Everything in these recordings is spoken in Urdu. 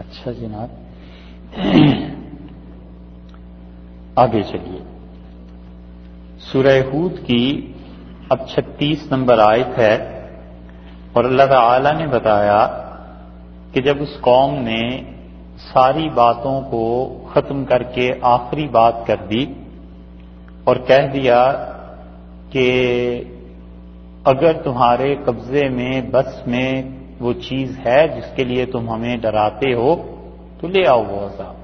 اچھا جناب، آگے چلیے۔ سورہ ہود کی اب 36 نمبر آیت ہے، اور اللہ تعالی نے بتایا کہ جب اس قوم نے ساری باتوں کو ختم کر کے آخری بات کر دی اور کہہ دیا کہ اگر تمہارے قبضے میں بس میں وہ چیز ہے جس کے لیے تم ہمیں ڈراتے ہو تو لے آؤ وہ عذاب،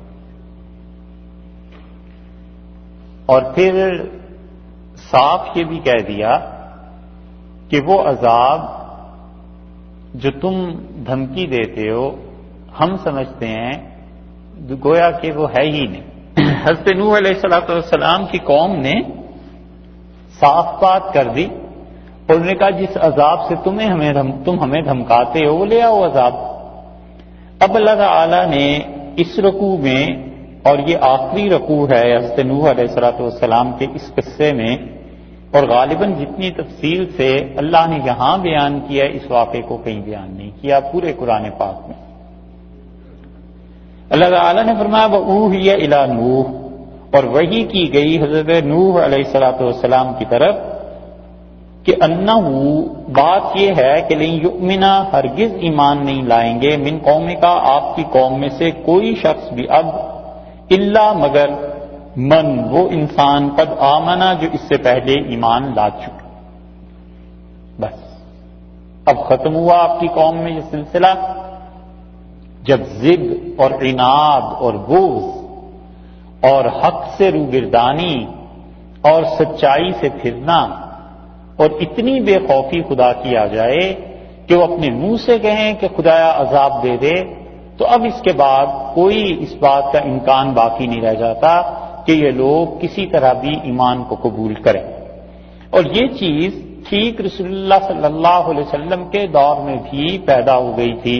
اور پھر صاف یہ بھی کہہ دیا کہ وہ عذاب جو تم دھمکی دیتے ہو ہم سمجھتے ہیں گویا کہ وہ ہے ہی نہیں۔ حضرت نوح علیہ السلام کی قوم نے صاف بات کر دی اور انہوں نے کہا جس عذاب سے تم ہمیں دھمکاتے ہو وہ لے آؤ عذاب۔ اب اللہ تعالی نے اس رکوع میں، اور یہ آخری رکوع ہے حضرت نوح علیہ السلام کے اس قصے میں، اور غالباً جتنی تفصیل سے اللہ نے یہاں بیان کیا اس واقعے کو کہیں بیان نہیں کیا پورے قرآن پاک میں۔ اللہ تعالی نے فرمایا وَأُوحِيَ إِلَىٰ نوح، اور وحی کی گئی حضرت نوح علیہ السلام کی طرف کہ انہ بات یہ ہے کہ لن یؤمن، ہرگز ایمان نہیں لائیں گے، من قوم کا، آپ کی قوم میں سے کوئی شخص بھی اب، الا مگر من، وہ انسان، قد آمنا، جو اس سے پہلے ایمان لا چکے۔ بس اب ختم ہوا آپ کی قوم میں یہ سلسلہ، جب ضد اور عناد اور بغض اور حق سے روگردانی اور سچائی سے پھرنا اور اتنی بے خوفی خدا کی آ جائے کہ وہ اپنے منہ سے کہیں کہ خدایا عذاب دے دے، تو اب اس کے بعد کوئی اس بات کا امکان باقی نہیں رہ جاتا کہ یہ لوگ کسی طرح بھی ایمان کو قبول کریں۔ اور یہ چیز ٹھیک رسول اللہ صلی اللہ علیہ وسلم کے دور میں بھی پیدا ہو گئی تھی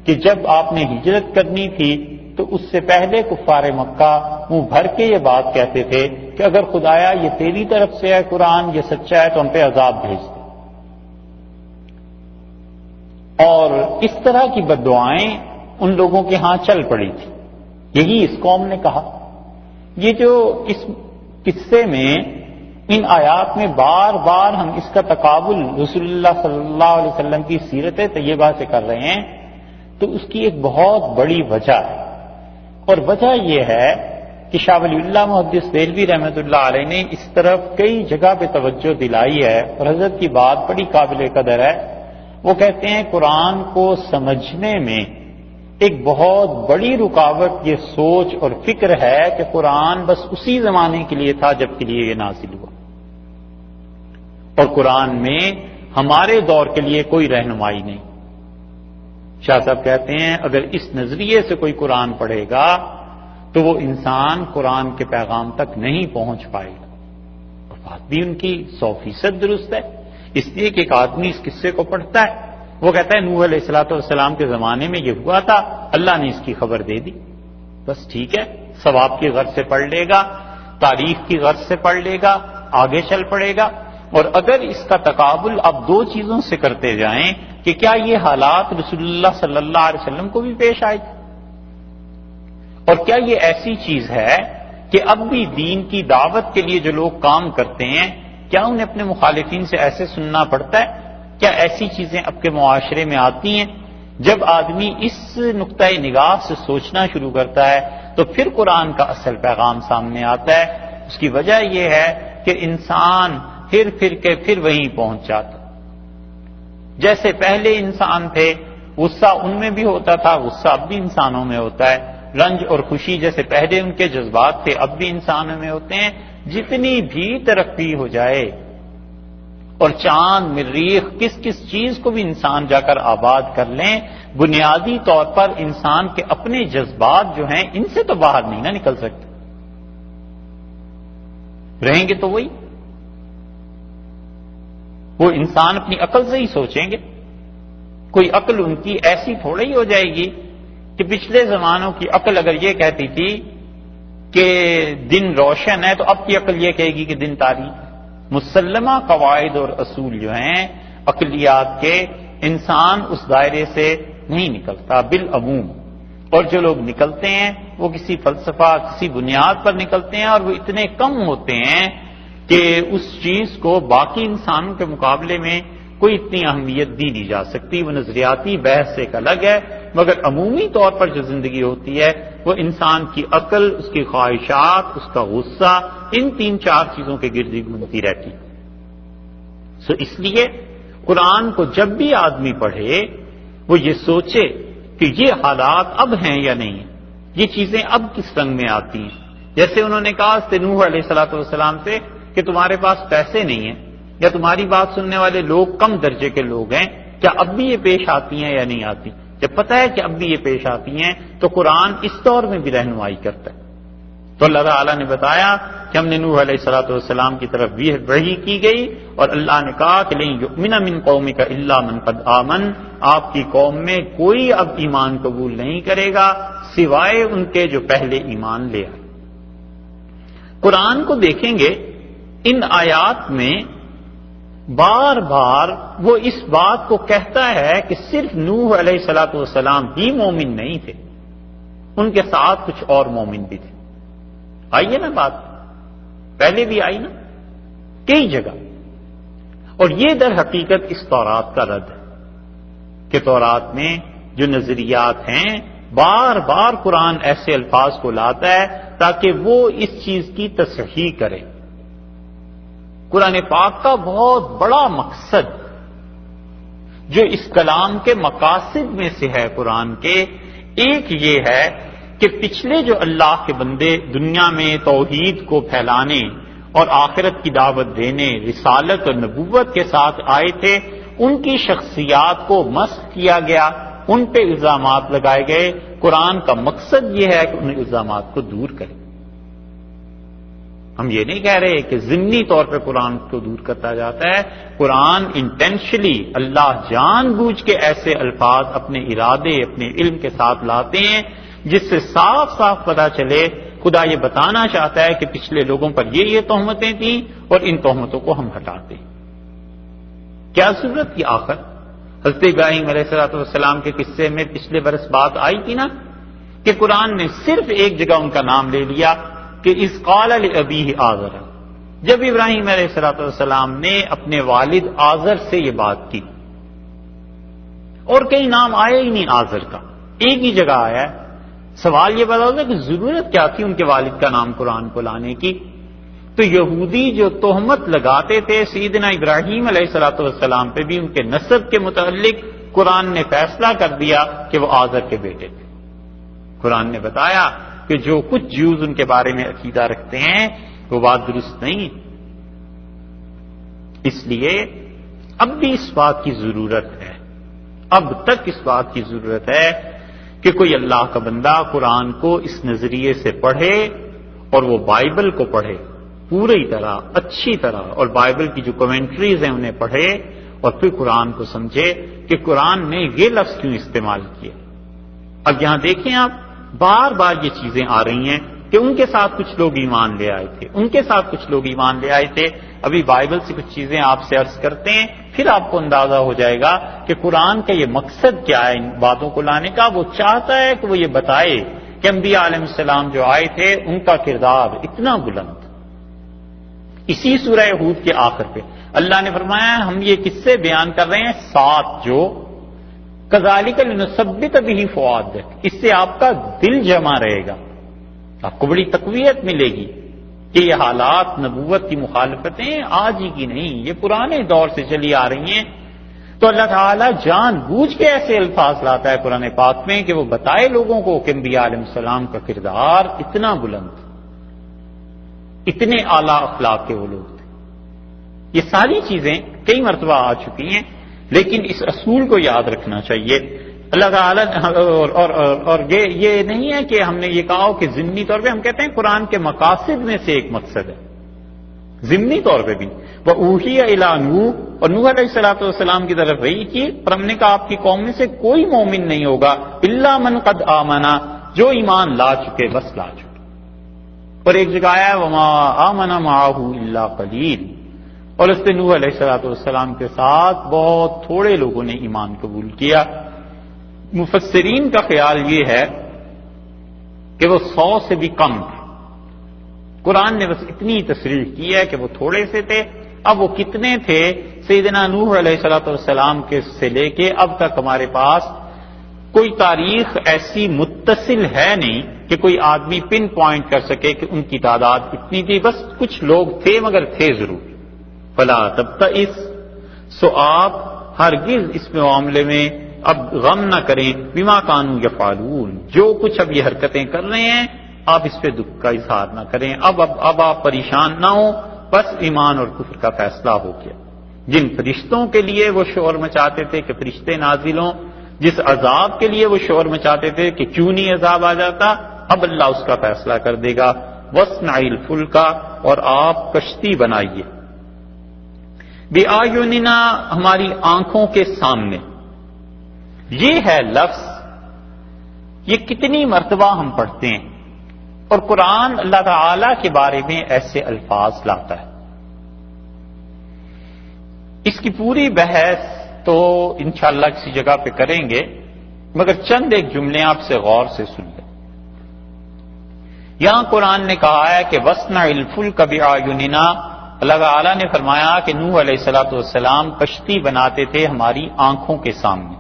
کہ جب آپ نے ہجرت کرنی تھی تو اس سے پہلے کفار مکہ منہ بھر کے یہ بات کہتے تھے کہ اگر خدایا یہ تیری طرف سے ہے قرآن، یہ سچا ہے تو ہم پہ عذاب بھیج دے، اور اس طرح کی بددعائیں ان لوگوں کے ہاں چل پڑی تھی۔ یہی اس قوم نے کہا۔ یہ جو اس قصے میں ان آیات میں بار بار ہم اس کا تقابل رسول اللہ صلی اللہ علیہ وسلم کی سیرت طیبہ سے کر رہے ہیں، تو اس کی ایک بہت بڑی وجہ ہے، اور وجہ یہ ہے کہ شاہ ولی اللہ محدث دہلوی رحمۃ اللہ علیہ نے اس طرف کئی جگہ پہ توجہ دلائی ہے، اور حضرت کی بات بڑی قابل قدر ہے۔ وہ کہتے ہیں قرآن کو سمجھنے میں ایک بہت بڑی رکاوٹ یہ سوچ اور فکر ہے کہ قرآن بس اسی زمانے کے لیے تھا جب کے لیے یہ نازل ہوا، اور قرآن میں ہمارے دور کے لیے کوئی رہنمائی نہیں۔ شاہ صاحب کہتے ہیں اگر اس نظریے سے کوئی قرآن پڑھے گا تو وہ انسان قرآن کے پیغام تک نہیں پہنچ پائے گا، اور بات بھی ان کی 100% درست ہے، اس لیے کہ ایک آدمی اس قصے کو پڑھتا ہے، وہ کہتا ہے نوح علیہ السلام کے زمانے میں یہ ہوا تھا، اللہ نے اس کی خبر دے دی، بس ٹھیک ہے، ثواب کی غرض سے پڑھ لے گا، تاریخ کی غرض سے پڑھ لے گا، آگے چل پڑے گا۔ اور اگر اس کا تقابل اب دو چیزوں سے کرتے جائیں کہ کیا یہ حالات رسول اللہ صلی اللہ علیہ وسلم کو بھی پیش آئے تھے، اور کیا یہ ایسی چیز ہے کہ اب بھی دین کی دعوت کے لیے جو لوگ کام کرتے ہیں کیا انہیں اپنے مخالفین سے ایسے سننا پڑتا ہے؟ کیا ایسی چیزیں اب کے معاشرے میں آتی ہیں؟ جب آدمی اس نقطۂ نگاہ سے سوچنا شروع کرتا ہے تو پھر قرآن کا اصل پیغام سامنے آتا ہے۔ اس کی وجہ یہ ہے کہ انسان پھر کے پھر وہیں پہنچ جاتا، جیسے پہلے انسان تھے غصہ ان میں بھی ہوتا تھا، غصہ اب بھی انسانوں میں ہوتا ہے، رنج اور خوشی جیسے پہلے ان کے جذبات تھے اب بھی انسانوں میں ہوتے ہیں۔ جتنی بھی ترقی ہو جائے اور چاند مریخ کس چیز کو بھی انسان جا کر آباد کر لیں، بنیادی طور پر انسان کے اپنے جذبات جو ہیں ان سے تو باہر نہیں نہ نکل سکتے، رہیں گے تو وہی، وہ انسان اپنی عقل سے ہی سوچیں گے۔ کوئی عقل ان کی ایسی تھوڑی ہی ہو جائے گی کہ پچھلے زمانوں کی عقل اگر یہ کہتی تھی کہ دن روشن ہے تو اب کی عقل یہ کہے گی کہ دن تاریک ہے۔ مسلمہ قواعد اور اصول جو ہیں عقلیات کے، انسان اس دائرے سے نہیں نکلتا بالعموم۔ اور جو لوگ نکلتے ہیں وہ کسی فلسفہ کسی بنیاد پر نکلتے ہیں، اور وہ اتنے کم ہوتے ہیں کہ اس چیز کو باقی انسانوں کے مقابلے میں کوئی اتنی اہمیت دی نہیں جا سکتی۔ وہ نظریاتی بحث ایک الگ ہے، مگر عمومی طور پر جو زندگی ہوتی ہے وہ انسان کی عقل، اس کی خواہشات، اس کا غصہ، ان 3-4 چیزوں کے گرد ہی گھومتی رہتی۔ اس لیے قرآن کو جب بھی آدمی پڑھے وہ یہ سوچے کہ یہ حالات اب ہیں یا نہیں، یہ چیزیں اب کس رنگ میں آتی ہیں۔ جیسے انہوں نے کہا نوح علیہ السلام سے کہ تمہارے پاس پیسے نہیں ہیں، یا تمہاری بات سننے والے لوگ کم درجے کے لوگ ہیں، کیا اب بھی یہ پیش آتی ہیں یا نہیں آتی؟ جب پتہ ہے کہ اب بھی یہ پیش آتی ہیں تو قرآن اس دور میں بھی رہنمائی کرتا ہے۔ تو اللہ تعالیٰ نے بتایا کہ ہم نے نوح علیہ السلام کی طرف وحی کی گئی، اور اللہ نے کہا کہ لن یؤمن من قومک الا من قد آمن، آپ کی قوم میں کوئی اب ایمان قبول نہیں کرے گا سوائے ان کے جو پہلے ایمان لے آئے۔ قرآن کو دیکھیں گے، ان آیات میں بار بار وہ اس بات کو کہتا ہے کہ صرف نوح علیہ السلام ہی مومن نہیں تھے، ان کے ساتھ کچھ اور مومن بھی تھے۔ آئیے نا بات پہلے بھی آئی نا کئی جگہ، اور یہ در حقیقت اس تورات کا رد ہے کہ تورات میں جو نظریات ہیں بار بار قرآن ایسے الفاظ کو لاتا ہے تاکہ وہ اس چیز کی تصحیح کرے۔ قرآن پاک کا بہت بڑا مقصد جو اس کلام کے مقاصد میں سے ہے قرآن کے، ایک یہ ہے کہ پچھلے جو اللہ کے بندے دنیا میں توحید کو پھیلانے اور آخرت کی دعوت دینے، رسالت اور نبوت کے ساتھ آئے تھے، ان کی شخصیات کو مسخ کیا گیا، ان پہ الزامات لگائے گئے۔ قرآن کا مقصد یہ ہے کہ ان الزامات کو دور کرے۔ ہم یہ نہیں کہہ رہے کہ ضمنی طور پہ قرآن کو دور کرتا جاتا ہے، قرآن انٹینشلی اللہ جان بوجھ کے ایسے الفاظ اپنے ارادے اپنے علم کے ساتھ لاتے ہیں جس سے صاف صاف پتہ چلے خدا یہ بتانا چاہتا ہے کہ پچھلے لوگوں پر یہ تہمتیں تھیں اور ان تہمتوں کو ہم ہٹاتے ہیں۔ کیا ضرورت کی آخر؟ حضرت ابراہیم علیہ السلام کے قصے میں پچھلے برس بات آئی تھی نا کہ قرآن نے صرف ایک جگہ ان کا نام لے لیا کہ اذ قال لأبیہ آزر، جب ابراہیم علیہ السلام نے اپنے والد آزر سے یہ بات کی، اور کئی نام آیا ہی نہیں آزر کا، ایک ہی جگہ آیا ہے۔ سوال یہ پیدا ہوتا ہے کہ ضرورت کیا تھی ان کے والد کا نام قرآن کو لانے کی؟ تو یہودی جو تہمت لگاتے تھے سیدنا ابراہیم علیہ السلام پہ بھی ان کے نسب کے متعلق، قرآن نے فیصلہ کر دیا کہ وہ آزر کے بیٹے تھے۔ قرآن نے بتایا کہ جو کچھ جیوز ان کے بارے میں عقیدہ رکھتے ہیں وہ بات درست نہیں، اس لیے اب بھی اس بات کی ضرورت ہے، اب تک اس بات کی ضرورت ہے کہ کوئی اللہ کا بندہ قرآن کو اس نظریے سے پڑھے اور وہ بائبل کو پڑھے پوری طرح اچھی طرح، اور بائبل کی جو کمنٹریز ہیں انہیں پڑھے، اور پھر قرآن کو سمجھے کہ قرآن نے یہ لفظ کیوں استعمال کیے۔ اب یہاں دیکھیں آپ، بار بار یہ چیزیں آ رہی ہیں کہ ان کے ساتھ کچھ لوگ ایمان لے آئے تھے، ان کے ساتھ کچھ لوگ ایمان لے آئے تھے۔ ابھی بائبل سے کچھ چیزیں آپ سے عرض کرتے ہیں، پھر آپ کو اندازہ ہو جائے گا کہ قرآن کا یہ مقصد کیا ہے ان باتوں کو لانے کا۔ وہ چاہتا ہے کہ وہ یہ بتائے کہ انبیاء علیہ السلام جو آئے تھے ان کا کردار اتنا بلند۔ اسی سورہ ہود کے آخر پہ اللہ نے فرمایا ہم یہ قصے بیان کر رہے ہیں 7 جو کذالک لنثبت بہ فؤادک، اس سے آپ کا دل جمع رہے گا، آپ کو بڑی تقویت ملے گی کہ یہ حالات نبوت کی مخالفتیں آج ہی کی نہیں، یہ پرانے دور سے چلی آ رہی ہیں۔ تو اللہ تعالیٰ جان بوجھ کے ایسے الفاظ لاتا ہے قرآن پاک میں کہ وہ بتائے لوگوں کو کہ انبیاء علیہ السلام کا کردار اتنا بلند، اتنے اعلیٰ اخلاق کے وہ لوگ تھے۔ یہ ساری چیزیں کئی مرتبہ آ چکی ہیں، لیکن اس اصول کو یاد رکھنا چاہیے۔ اللہ تعالیٰ اور یہ نہیں ہے کہ ہم نے یہ کہا کہ ضمنی طور پہ ہم کہتے ہیں قرآن کے مقاصد میں سے ایک مقصد ہے، ضمنی طور پہ بھی وَأُوحِيَ إِلَىٰ نُوحٍ، اور نوح علیہ السلام کی طرف وحی کی، پر ہم نے کہا آپ کی قوم میں سے کوئی مومن نہیں ہوگا إِلَّا مَنْ قَدْ آمَنَ، جو ایمان لا چکے، بس لا چکے۔ اور ایک جگہ آیا وَمَا آمَنَ مَعَهُ إِلَّا قَلِيلٌ، اور اس نے نوح علیہ السلام کے ساتھ بہت تھوڑے لوگوں نے ایمان قبول کیا۔ مفسرین کا خیال یہ ہے کہ وہ 100 سے بھی کم تھے. قرآن نے بس اتنی تصریح کی ہے کہ وہ تھوڑے سے تھے. اب وہ کتنے تھے سیدنا نوح علیہ السلام کے سے لے کے اب تک ہمارے پاس کوئی تاریخ ایسی متصل ہے نہیں کہ کوئی آدمی پن پوائنٹ کر سکے کہ ان کی تعداد اتنی تھی. بس کچھ لوگ تھے مگر تھے ضرور. فلا تبتئس، سو آپ ہرگز اس معاملے میں اب غم نہ کریں. بما کانوا یفعلون، جو کچھ اب یہ حرکتیں کر رہے ہیں آپ اس پہ دکھ کا اظہار نہ کریں. اب آپ پریشان نہ ہوں، بس ایمان اور کفر کا فیصلہ ہو گیا. جن فرشتوں کے لیے وہ شور مچاتے تھے کہ فرشتے نازل ہوں، جس عذاب کے لیے وہ شور مچاتے تھے کہ کیوں نہیں عذاب آ جاتا، اب اللہ اس کا فیصلہ کر دے گا. وَاصْنَعِ الْفُلْكَ، اور آپ کشتی بنائیے. بِأَعْيُنِنَا، ہماری آنکھوں کے سامنے. یہ ہے لفظ، یہ کتنی مرتبہ ہم پڑھتے ہیں اور قرآن اللہ تعالی کے بارے میں ایسے الفاظ لاتا ہے. اس کی پوری بحث تو انشاءاللہ کسی جگہ پہ کریں گے، مگر چند ایک جملے آپ سے غور سے سن لیں. یہاں قرآن نے کہا ہے کہ وَاصْنَعِ الْفُلْكَ بِأَعْيُنِنَا، اللہ تعالیٰ نے فرمایا کہ نوح علیہ السلام کشتی بناتے تھے ہماری آنکھوں کے سامنے.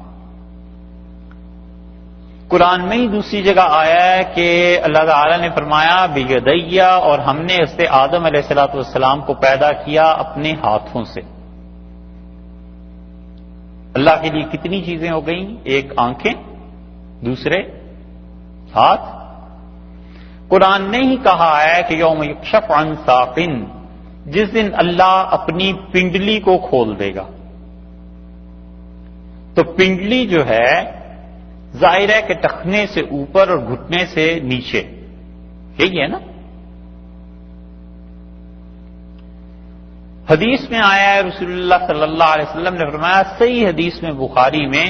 قرآن میں ہی دوسری جگہ آیا ہے کہ اللہ تعالیٰ نے فرمایا بِیَدَیَّ، اور ہم نے حضرت آدم علیہ السلام کو پیدا کیا اپنے ہاتھوں سے. اللہ کے لیے کتنی چیزیں ہو گئیں؟ ایک آنکھیں، دوسرے ہاتھ. قرآن نے ہی کہا ہے کہ یوم یکشف عن ساق، جس دن اللہ اپنی پنڈلی کو کھول دے گا. تو پنڈلی جو ہے ظاہر ہے کہ ٹخنے سے اوپر اور گھٹنے سے نیچے، یہی ہے نا. حدیث میں آیا ہے، رسول اللہ صلی اللہ علیہ وسلم نے فرمایا صحیح حدیث میں بخاری میں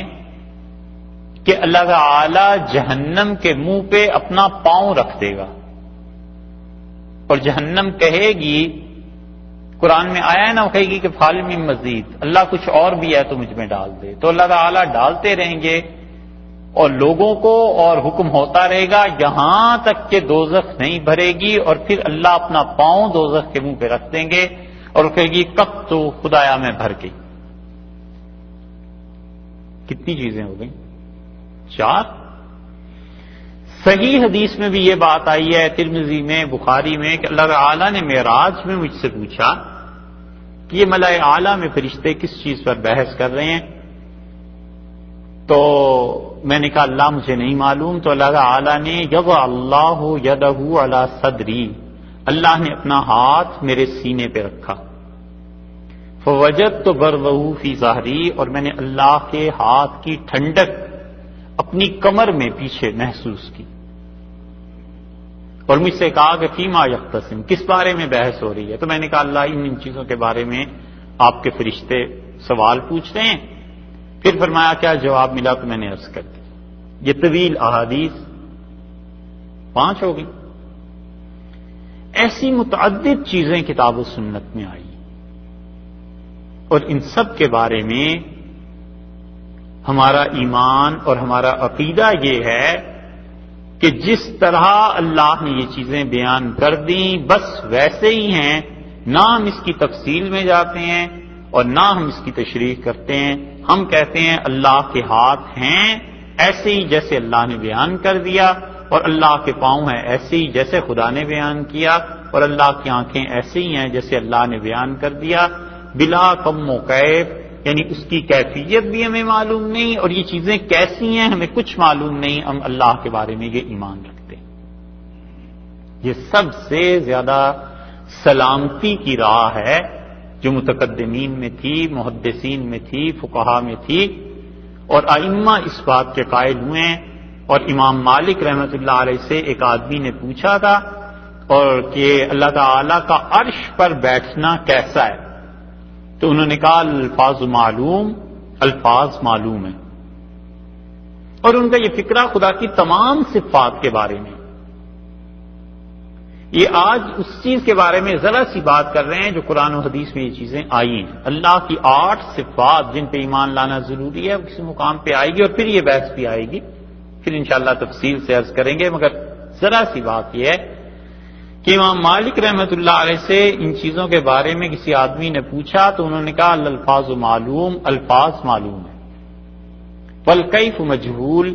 کہ اللہ تعالی جہنم کے منہ پہ اپنا پاؤں رکھ دے گا اور جہنم کہے گی، قرآن میں آیا ہے نا، وہ کہے گی کہ فال من مزید، اللہ کچھ اور بھی ہے تو مجھ میں ڈال دے. تو اللہ تعالی ڈالتے رہیں گے اور لوگوں کو، اور حکم ہوتا رہے گا یہاں تک کہ دوزخ نہیں بھرے گی، اور پھر اللہ اپنا پاؤں دوزخ کے منہ پہ رکھ دیں گے اور کہے گی کب تو خدایا میں بھر گئی. کتنی چیزیں ہو گئیں؟ 4. صحیح حدیث میں بھی یہ بات آئی ہے، ترمذی میں، بخاری میں، کہ اللہ تعالی نے معراج میں مجھ سے پوچھا کہ یہ ملائے اعلیٰ میں فرشتے کس چیز پر بحث کر رہے ہیں. تو میں نے کہا اللہ مجھے نہیں معلوم. تو اللہ تعالی نے یضع اللہ یدہ علی صدری، اللہ نے اپنا ہاتھ میرے سینے پہ رکھا. فوجدت برضہ فی ظہری، اور میں نے اللہ کے ہاتھ کی ٹھنڈک اپنی کمر میں پیچھے محسوس کی. اور مجھ سے کہا کہ فیما یختصم، کس بارے میں بحث ہو رہی ہے؟ تو میں نے کہا اللہ ان چیزوں کے بارے میں آپ کے فرشتے سوال پوچھ رہے ہیں. پھر فرمایا کیا جواب ملا؟ تو میں نے عرض کر دی. یہ طویل احادیث 5 ہو گئی. ایسی متعدد چیزیں کتاب و سنت میں آئی اور ان سب کے بارے میں ہمارا ایمان اور ہمارا عقیدہ یہ ہے کہ جس طرح اللہ نے یہ چیزیں بیان کر دیں بس ویسے ہی ہیں، نہ ہم اس کی تفصیل میں جاتے ہیں اور نہ ہم اس کی تشریح کرتے ہیں. ہم کہتے ہیں اللہ کے ہاتھ ہیں ایسے ہی جیسے اللہ نے بیان کر دیا، اور اللہ کے پاؤں ہیں ایسے ہی جیسے خدا نے بیان کیا، اور اللہ کی آنکھیں ایسے ہی ہیں جیسے اللہ نے بیان کر دیا. بلا کم و کیف، یعنی اس کی کیفیت بھی ہمیں معلوم نہیں اور یہ چیزیں کیسی ہیں ہمیں کچھ معلوم نہیں. ہم اللہ کے بارے میں یہ ایمان رکھتے ہیں. یہ سب سے زیادہ سلامتی کی راہ ہے جو متقدمین میں تھی، محدثین میں تھی، فقہا میں تھی، اور ائمہ اس بات کے قائل ہوئے ہیں. اور امام مالک رحمۃ اللہ علیہ سے ایک آدمی نے پوچھا تھا اور کہ اللہ تعالی کا عرش پر بیٹھنا کیسا ہے؟ تو انہوں نے کہا الفاظ معلوم، الفاظ معلوم ہیں. اور ان کا یہ فکرہ خدا کی تمام صفات کے بارے میں. یہ آج اس چیز کے بارے میں ذرا سی بات کر رہے ہیں جو قرآن و حدیث میں یہ چیزیں آئی ہیں. اللہ کی 8 صفات جن پہ ایمان لانا ضروری ہے، وہ کسی مقام پہ آئے گی اور پھر یہ بحث بھی آئے گی. پھر انشاءاللہ تفصیل سے عرض کریں گے، مگر ذرا سی بات یہ ہے کہ امام مالک رحمۃ اللہ علیہ سے ان چیزوں کے بارے میں کسی آدمی نے پوچھا تو انہوں نے کہا الفاظ معلوم، الفاظ معلوم ہے، والکیف مجہول،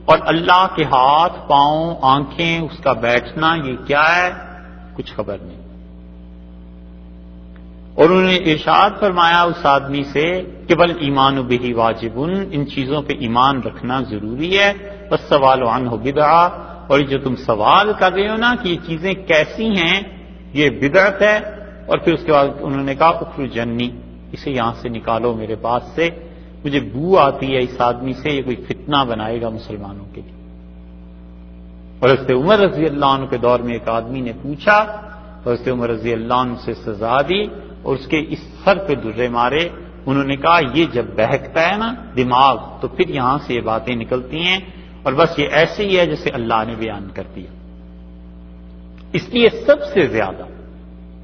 اور اللہ کے ہاتھ، پاؤں، آنکھیں، اس کا بیٹھنا یہ کیا ہے کچھ خبر نہیں۔ اور انہوں نے ارشاد فرمایا اس آدمی سے کہ بل ایمان بہ واجب، ان چیزوں پہ ایمان رکھنا ضروری ہے، بس سوال عنہ بدعہ، اور جو تم سوال کر رہے ہو نا کہ یہ چیزیں کیسی ہیں یہ بدعت ہے۔ اور پھر اس کے بعد انہوں نے کہا اخرجنی، اسے یہاں سے نکالو میرے پاس سے، مجھے بو آتی ہے اس آدمی سے، یہ کوئی فتنہ بنائے گا مسلمانوں کے لیے۔ اور حضرت عمر رضی اللہ عنہ کے دور میں ایک آدمی نے پوچھا، حضرت عمر رضی اللہ عنہ سے سزا دی اور اس کے اس سر پہ درے مارے۔ انہوں نے کہا یہ جب بہکتا ہے نا دماغ تو پھر یہاں سے یہ باتیں نکلتی ہیں، اور بس یہ ایسے ہی ہے جیسے اللہ نے بیان کر دیا۔ اس لیے سب سے زیادہ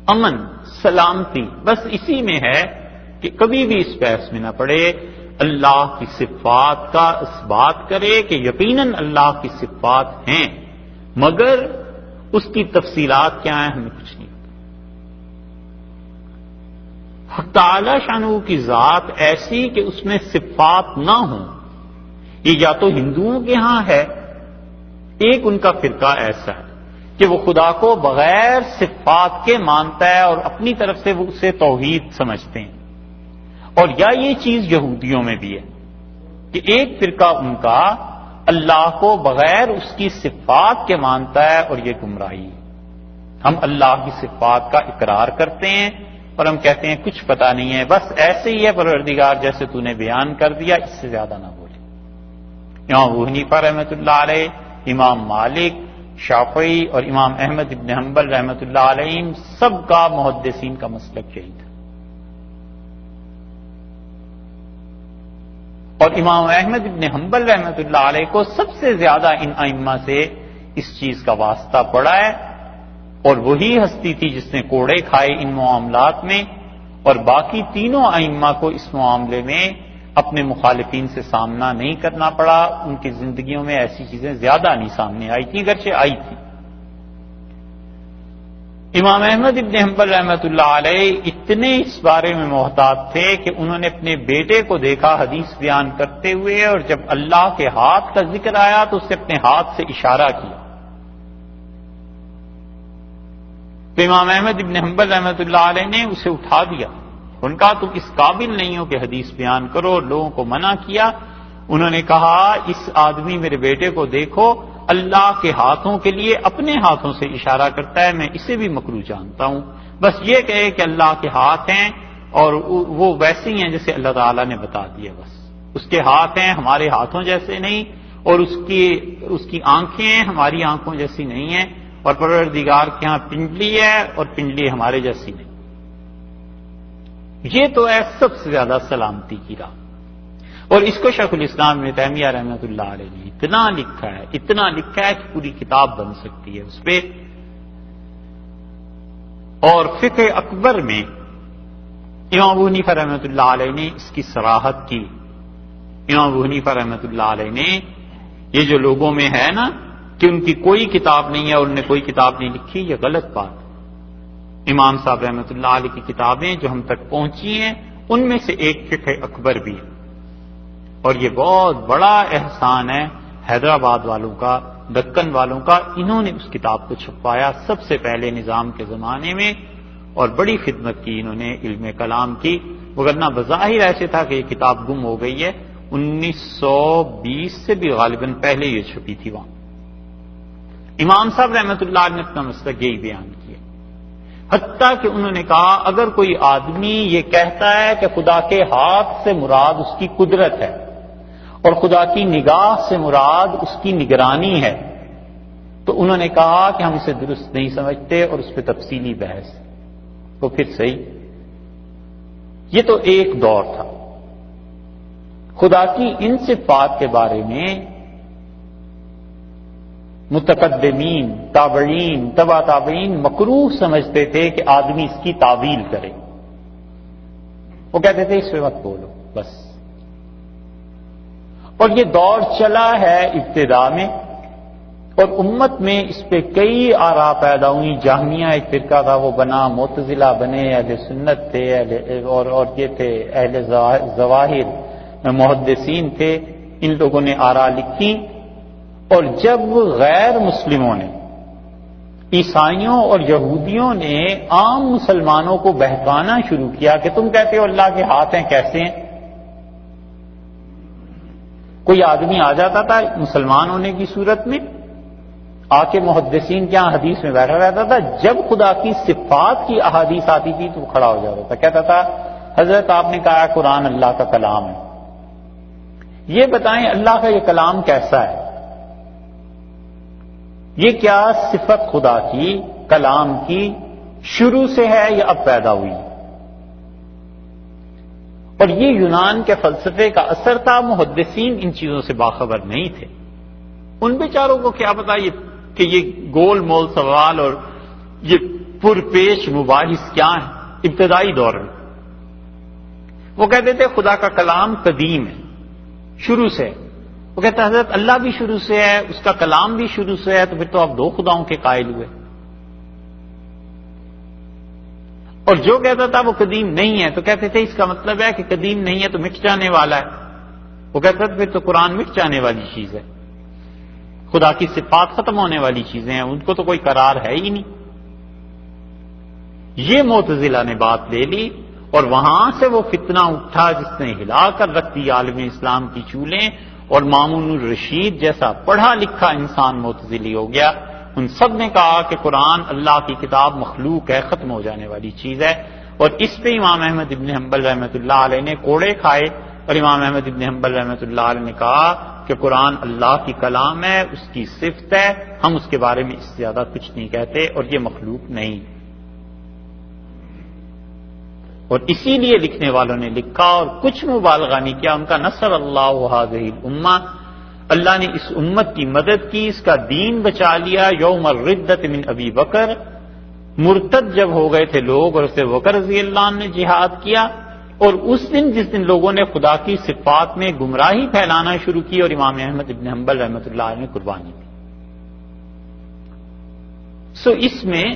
امن، سلامتی بس اسی میں ہے کہ کبھی بھی اس بحث میں نہ پڑے، اللہ کی صفات کا اس بات کرے کہ یقیناً اللہ کی صفات ہیں، مگر اس کی تفصیلات کیا ہیں ہمیں کچھ نہیں پتا۔ حق تعالی شانہ کی ذات ایسی کہ اس میں صفات نہ ہوں، یہ یا تو ہندوؤں کے ہاں ہے، ایک ان کا فرقہ ایسا ہے کہ وہ خدا کو بغیر صفات کے مانتا ہے اور اپنی طرف سے وہ اسے توحید سمجھتے ہیں، اور یا یہ چیز یہودیوں میں بھی ہے کہ ایک فرقہ ان کا اللہ کو بغیر اس کی صفات کے مانتا ہے، اور یہ گمراہی ہے۔ ہم اللہ کی صفات کا اقرار کرتے ہیں اور ہم کہتے ہیں کچھ پتہ نہیں ہے، بس ایسے ہی ہے پروردگار جیسے تو نے بیان کر دیا، اس سے زیادہ نہ بولے۔ امام ابو حنیفہ رحمۃ اللہ علیہ، امام مالک، شافعی اور امام احمد ابن حنبل رحمۃ اللہ علیہ سب کا محدثین کا مسلک یہی تھا۔ اور امام احمد ابن حنبل رحمۃ اللہ علیہ کو سب سے زیادہ ان ائمہ سے اس چیز کا واسطہ پڑا ہے، اور وہی ہستی تھی جس نے کوڑے کھائے ان معاملات میں، اور باقی تینوں ائمہ کو اس معاملے میں اپنے مخالفین سے سامنا نہیں کرنا پڑا۔ ان کی زندگیوں میں ایسی چیزیں زیادہ نہیں سامنے آئی تھی، گرچہ آئی تھی۔ امام احمد ابن حنبل رحمۃ اللہ علیہ اتنے اس بارے میں محتاط تھے کہ انہوں نے اپنے بیٹے کو دیکھا حدیث بیان کرتے ہوئے، اور جب اللہ کے ہاتھ کا ذکر آیا تو اسے اپنے ہاتھ سے اشارہ کیا۔ تو امام احمد ابن حنبل رحمۃ اللہ علیہ نے اسے اٹھا دیا، ان کا تم اس قابل نہیں ہو کہ حدیث بیان کرو، لوگوں کو منع کیا۔ انہوں نے کہا اس آدمی میرے بیٹے کو دیکھو، اللہ کے ہاتھوں کے لیے اپنے ہاتھوں سے اشارہ کرتا ہے، میں اسے بھی مکروہ جانتا ہوں، بس یہ کہے کہ اللہ کے ہاتھ ہیں اور وہ ویسے ہی ہیں جیسے اللہ تعالیٰ نے بتا دیا، بس اس کے ہاتھ ہیں ہمارے ہاتھوں جیسے نہیں، اور اس کی آنکھیں ہماری آنکھوں جیسی نہیں ہیں، اور پروردگار کے ہاں پنڈلی ہے اور پنڈلی ہمارے جیسی نہیں۔ یہ تو ہے سب سے زیادہ سلامتی کی راہ، اور اس کو شیخ الاسلام ابن تیمیہ رحمۃ اللہ علیہ نے اتنا لکھا ہے کہ پوری کتاب بن سکتی ہے اس پہ۔ اور فقہ اکبر میں امام ابو حنیفہ رحمۃ اللہ علیہ نے اس کی صراحت کی۔ امام ابو حنیفہ رحمۃ اللہ علیہ نے یہ جو لوگوں میں ہے نا کہ ان کی کوئی کتاب نہیں ہے اور انہوں نے کوئی کتاب نہیں لکھی، یہ غلط بات ہے۔ امام صاحب رحمۃ اللہ علیہ کی کتابیں جو ہم تک پہنچی ہیں ان میں سے ایک فقہ اکبر بھی ہے، اور یہ بہت بڑا احسان ہے حیدرآباد والوں کا، دکن والوں کا، انہوں نے اس کتاب کو چھپوایا سب سے پہلے نظام کے زمانے میں، اور بڑی خدمت کی انہوں نے علم کلام کی، وگرنہ بظاہر ایسے تھا کہ یہ کتاب گم ہو گئی ہے۔ 1920 سے بھی غالباً پہلے یہ چھپی تھی وہاں۔ امام صاحب رحمۃ اللہ علیہ نے اپنا مسلک یہی بیان کیا، حتیٰ کہ انہوں نے کہا اگر کوئی آدمی یہ کہتا ہے کہ خدا کے ہاتھ سے مراد اس کی قدرت ہے اور خدا کی نگاہ سے مراد اس کی نگرانی ہے، تو انہوں نے کہا کہ ہم اسے درست نہیں سمجھتے اور اس پہ تفصیلی بحث ہے۔ تو پھر صحیح، یہ تو ایک دور تھا۔ خدا کی ان صفات کے بارے میں متقدمین، تابعین، تبع تابعین مکروہ سمجھتے تھے کہ آدمی اس کی تعویل کرے، وہ کہتے تھے اس پہ مت بولو بس۔ اور یہ دور چلا ہے ابتدا میں، اور امت میں اس پہ کئی آراء پیدا ہوئی. جہمیہ ایک فرقہ تھا وہ بنا، معتزلہ بنے، اہل سنت تھے، اور یہ تھے اہل ظواہر محدثین تھے. ان لوگوں نے آراء لکھی، اور جب غیر مسلموں نے، عیسائیوں اور یہودیوں نے عام مسلمانوں کو بہکانا شروع کیا کہ تم کہتے ہو اللہ کے ہاتھ ہیں، کیسے ہیں؟ کوئی آدمی آ جاتا تھا مسلمان ہونے کی صورت میں، آ کے محدثین کے یہاں حدیث میں بیٹھا رہتا تھا. جب خدا کی صفات کی احادیث آتی تھی تو وہ کھڑا ہو جاتا تھا، کہتا تھا حضرت آپ نے کہا قرآن اللہ کا کلام ہے، یہ بتائیں اللہ کا یہ کلام کیسا ہے؟ یہ کیا صفت خدا کی کلام کی شروع سے ہے یا اب پیدا ہوئی؟ اور یہ یونان کے فلسفے کا اثر تھا. محدثین ان چیزوں سے باخبر نہیں تھے. ان بیچاروں کو کیا پتا کہ یہ گول مول سوال اور یہ پرپیش مباحث کیا ہیں. ابتدائی دور میں وہ کہتے تھے خدا کا کلام قدیم ہے، شروع سے. وہ کہتے حضرت اللہ بھی شروع سے ہے، اس کا کلام بھی شروع سے ہے، تو پھر تو آپ دو خداؤں کے قائل ہوئے. اور جو کہتا تھا وہ قدیم نہیں ہے تو کہتے تھے اس کا مطلب ہے کہ قدیم نہیں ہے تو مٹ جانے والا ہے. وہ کہتا تھا پھر تو قرآن مٹ جانے والی چیز ہے، خدا کی صفات ختم ہونے والی چیزیں ہیں، ان کو تو کوئی قرار ہے ہی نہیں. یہ معتزلہ نے بات لے لی اور وہاں سے وہ فتنہ اٹھا جس نے ہلا کر رکھ دی عالم اسلام کی چولیں، اور مامون الرشید جیسا پڑھا لکھا انسان معتزلی ہو گیا. ان سب نے کہا کہ قرآن اللہ کی کتاب مخلوق ہے، ختم ہو جانے والی چیز ہے. اور اس پہ امام احمد ابن حنبل رحمۃ اللہ علیہ نے کوڑے کھائے، اور امام احمد ابن حنبل رحمۃ اللہ علیہ نے کہا کہ قرآن اللہ کی کلام ہے، اس کی صفت ہے، ہم اس کے بارے میں اس سے زیادہ کچھ نہیں کہتے، اور یہ مخلوق نہیں. اور اسی لیے لکھنے والوں نے لکھا اور کچھ مبالغہ نہیں کیا، ان کا نصر اللہ هذه الامہ، اللہ نے اس امت کی مدد کی، اس کا دین بچا لیا. یوم الردۃ من ابی بکر، مرتد جب ہو گئے تھے لوگ اور اسے بکر رضی اللہ عنہ نے جہاد کیا، اور اس دن جس دن لوگوں نے خدا کی صفات میں گمراہی پھیلانا شروع کی اور امام احمد ابن حنبل رحمۃ اللہ علیہ نے قربانی دی. اس میں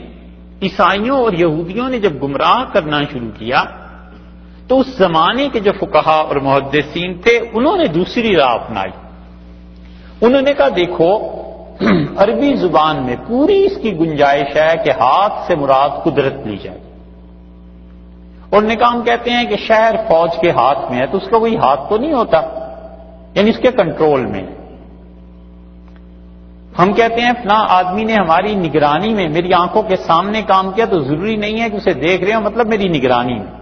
عیسائیوں اور یہودیوں نے جب گمراہ کرنا شروع کیا تو اس زمانے کے جو فقہا اور محدثین تھے انہوں نے دوسری راہ اپنائی. انہوں نے کہا دیکھو عربی زبان میں پوری اس کی گنجائش ہے کہ ہاتھ سے مراد قدرت لی جائے. اور نے کہا ہم کہتے ہیں کہ شہر فوج کے ہاتھ میں ہے تو اس کا کوئی ہاتھ تو نہیں ہوتا، یعنی اس کے کنٹرول میں. ہم کہتے ہیں فلاں آدمی نے ہماری نگرانی میں میری آنکھوں کے سامنے کام کیا تو ضروری نہیں ہے کہ اسے دیکھ رہے ہو، مطلب میری نگرانی میں.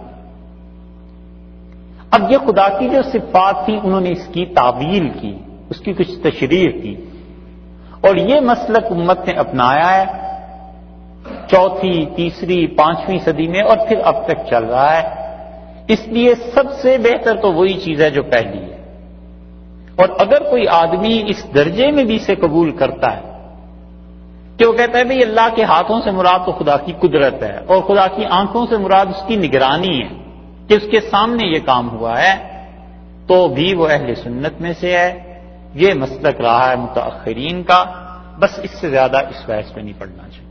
اب یہ خدا کی جو صفات تھی انہوں نے اس کی تعویل کی، اس کی کچھ تشریح کی، اور یہ مسلک امت نے اپنایا ہے چوتھی، تیسری، پانچویں صدی میں، اور پھر اب تک چل رہا ہے. اس لیے سب سے بہتر تو وہی چیز ہے جو پہلی ہے. اور اگر کوئی آدمی اس درجے میں بھی اسے قبول کرتا ہے کہ وہ کہتا ہے بھئی اللہ کے ہاتھوں سے مراد تو خدا کی قدرت ہے اور خدا کی آنکھوں سے مراد اس کی نگرانی ہے کہ اس کے سامنے یہ کام ہوا ہے، تو بھی وہ اہل سنت میں سے ہے. یہ مسلک رہا ہے متاخرین کا. بس اس سے زیادہ اس بحث میں نہیں پڑنا چاہیے.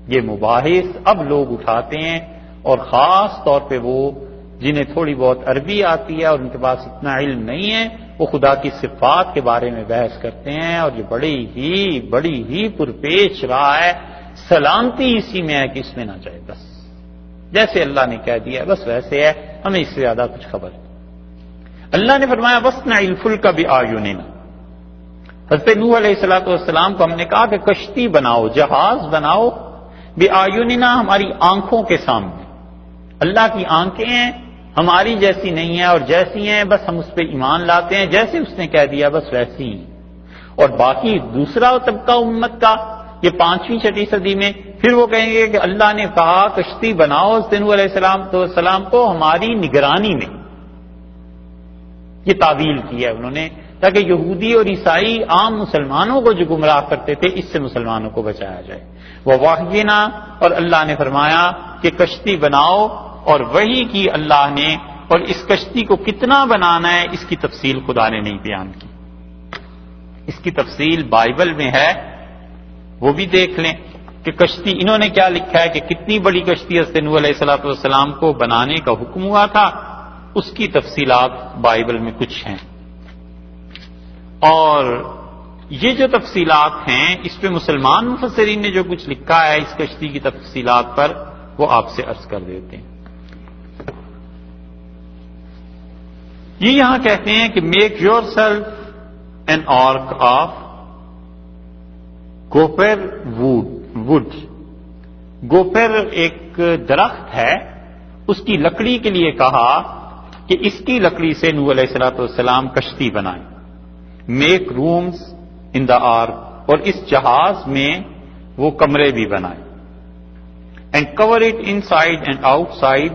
یہ مباحث اب لوگ اٹھاتے ہیں، اور خاص طور پہ وہ جنہیں تھوڑی بہت عربی آتی ہے اور ان کے پاس اتنا علم نہیں ہے، وہ خدا کی صفات کے بارے میں بحث کرتے ہیں، اور یہ بڑی ہی پرپیش رہا ہے. سلامتی اسی میں ہے کہ اس میں نہ جائے، بس جیسے اللہ نے کہہ دیا بس ویسے ہے، ہمیں اس سے زیادہ کچھ خبر نہیں. اللہ نے فرمایا وَاصْنَعِ الْفُلْكَ بِأَعْيُنِنَا. حضرت نوح علیہ السلام کو ہم نے کہا کہ کشتی بناؤ، جہاز بناؤ، بِأَعْيُنِنَا، ہماری آنکھوں کے سامنے. اللہ کی آنکھیں ہیں، ہماری جیسی نہیں ہیں، اور جیسی ہیں بس ہم اس پہ ایمان لاتے ہیں، جیسے اس نے کہہ دیا بس ویسی ہی. اور باقی دوسرا طبقہ امت کا یہ 5ویں 6 صدی میں پھر وہ کہیں گے کہ اللہ نے کہا کشتی بناؤ حضرت نوح علیہ السلام کو ہماری نگرانی میں. یہ تعویل کی ہے انہوں نے تاکہ یہودی اور عیسائی عام مسلمانوں کو جو گمراہ کرتے تھے اس سے مسلمانوں کو بچایا جائے. وَوَحْيِنَا، اور اللہ نے فرمایا کہ کشتی بناؤ، اور وحی کی اللہ نے، اور اس کشتی کو کتنا بنانا ہے اس کی تفصیل خدا نے نہیں بیان کی. اس کی تفصیل بائبل میں ہے، وہ بھی دیکھ لیں کہ کشتی انہوں نے کیا لکھا ہے کہ کتنی بڑی کشتی حضرت نوح علیہ الصلوۃ والسلام کو بنانے کا حکم ہوا تھا، اس کی تفصیلات بائبل میں کچھ ہیں۔ اور یہ جو تفصیلات ہیں اس پہ مسلمان مفسرین نے جو کچھ لکھا ہے اس کشتی کی تفصیلات پر، وہ آپ سے عرض کر دیتے ہیں۔ یہ یہاں کہتے ہیں کہ make yourself an ark of gopher wood. Gopher ایک درخت ہے، اس کی لکڑی کے لیے کہا کہ اس کی لکڑی سے نوح علیہ الصلوۃ والسلام کشتی بنائیں۔ Make rooms in the ark, اور اس جہاز میں وہ کمرے بھی بنائیں۔ And cover it inside and outside,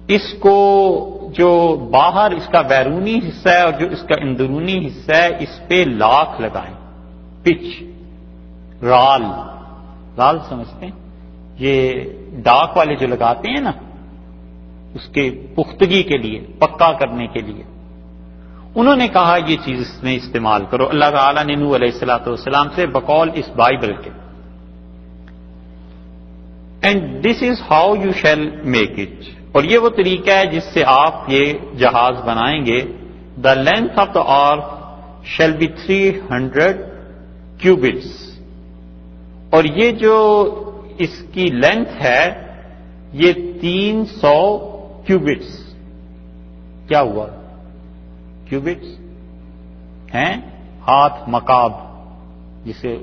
اس کو جو باہر اس کا بیرونی حصہ ہے اور جو اس کا اندرونی حصہ ہے اس پہ لاکھ لگائیں، پچ، رال سمجھتے ہیں، یہ ڈاک والے جو لگاتے ہیں نا اس کے پختگی کے لیے، پکا کرنے کے لیے، انہوں نے کہا یہ چیز اس میں استعمال کرو۔ اللہ تعالیٰ نے نوح علیہ الصلوۃ والسلام سے بقول اس بائبل کے، and this is how you shall make it, اور یہ وہ طریقہ ہے جس سے آپ یہ جہاز بنائیں گے۔ The length of the ark shall be 300 cubits, اور یہ جو اس کی لینتھ ہے یہ 300 کیوبٹس، کیا ہوا کیوبٹس ہیں؟ ہاتھ مکعب، جسے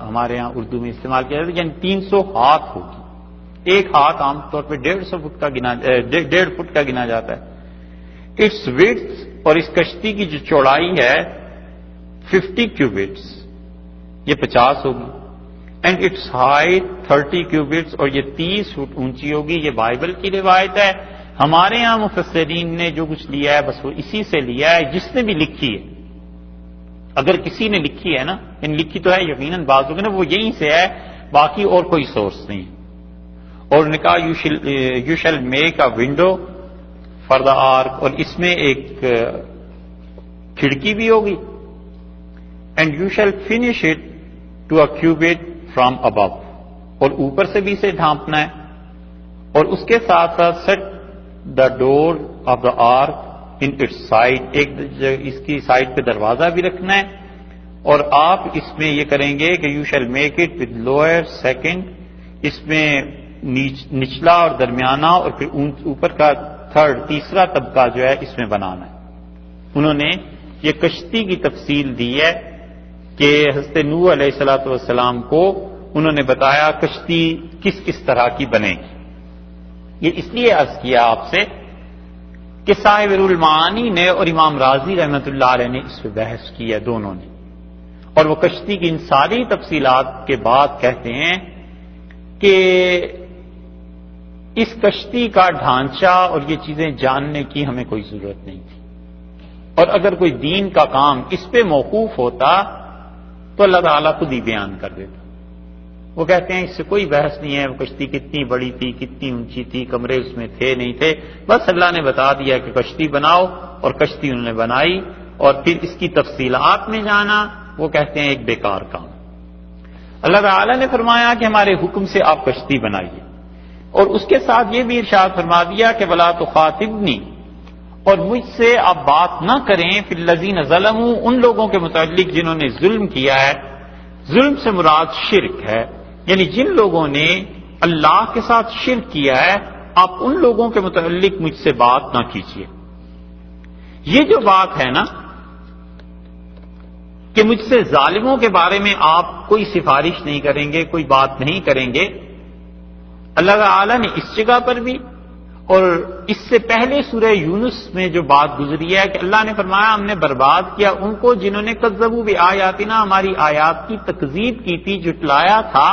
ہمارے ہاں اردو میں استعمال کیا جاتا ہے، یعنی 300 ہاتھ ہوگی۔ ایک ہاتھ عام طور پہ 1.5 فٹ کا 1.5 فٹ کا گنا جاتا ہے۔ اٹس وڈتھ، اور اس کشتی کی جو چوڑائی ہے 50 کیوبٹس، یہ 50 ہوگی۔ اینڈ اٹس ہائٹ 30 کیوبٹس، اور یہ 30 فٹ اونچی ہوگی۔ یہ بائبل کی روایت ہے۔ ہمارے یہاں مفسرین نے جو کچھ لیا ہے بس وہ اسی سے لیا ہے، جس نے بھی لکھی ہے، اگر کسی نے لکھی ہے نا، یعنی لکھی تو ہے یقیناً بعضوں نے، وہ یہیں سے ہے، باقی اور کوئی سورس نہیں۔ اور نے کہا you shall make a window for the ark, اور اس میں ایک کھڑکی بھی ہوگی۔ And you shall finish it to a cubit from above, اور اوپر سے بھی اسے ڈھانپنا ہے۔ اور اس کے ساتھ ساتھ set the door of the ark in its side, ایک اس کی سائڈ پہ دروازہ بھی رکھنا ہے۔ اور آپ اس میں یہ کریں گے کہ you shall make it with lower second, اس میں نچلا اور درمیانہ اور پھر اوپر کا تھرڈ، تیسرا طبقہ جو ہے اس میں بنانا ہے۔ انہوں نے یہ کشتی کی تفصیل دی ہے کہ حضرت نوح علیہ الصلوۃ والسلام کو انہوں نے بتایا کشتی کس کس طرح کی بنے گی۔ یہ اس لیے عرض کیا آپ سے کہ صاحب روح المعانی نے اور امام رازی رحمۃ اللہ علیہ نے اس پہ بحث کی ہے، دونوں نے، اور وہ کشتی کی ان ساری تفصیلات کے بعد کہتے ہیں کہ اس کشتی کا ڈھانچہ اور یہ چیزیں جاننے کی ہمیں کوئی ضرورت نہیں تھی، اور اگر کوئی دین کا کام اس پہ موقوف ہوتا تو اللہ تعالیٰ خود ہی بیان کر دیتا۔ وہ کہتے ہیں اس سے کوئی بحث نہیں ہے، وہ کشتی کتنی بڑی تھی، کتنی اونچی تھی، کمرے اس میں تھے نہیں تھے، بس اللہ نے بتا دیا کہ کشتی بناؤ، اور کشتی انہوں نے بنائی، اور پھر اس کی تفصیلات میں جانا وہ کہتے ہیں ایک بیکار کام۔ اللہ تعالیٰ نے فرمایا کہ ہمارے حکم سے آپ کشتی بنائیے، اور اس کے ساتھ یہ بھی ارشاد فرما دیا کہ ولا تخاطبنی، اور مجھ سے آپ بات نہ کریں فی الذین ظلموا، ان لوگوں کے متعلق جنہوں نے ظلم کیا ہے۔ ظلم سے مراد شرک ہے، یعنی جن لوگوں نے اللہ کے ساتھ شرک کیا ہے آپ ان لوگوں کے متعلق مجھ سے بات نہ کیجیے۔ یہ جو بات ہے نا کہ مجھ سے ظالموں کے بارے میں آپ کوئی سفارش نہیں کریں گے، کوئی بات نہیں کریں گے، اللہ تعالیٰ نے اس جگہ پر بھی اور اس سے پہلے سورہ یونس میں جو بات گزری ہے کہ اللہ نے فرمایا ہم نے برباد کیا ان کو جنہوں نے کذبوا بآیاتنا، ہماری آیات کی تکذیب کی تھی، جھٹلایا تھا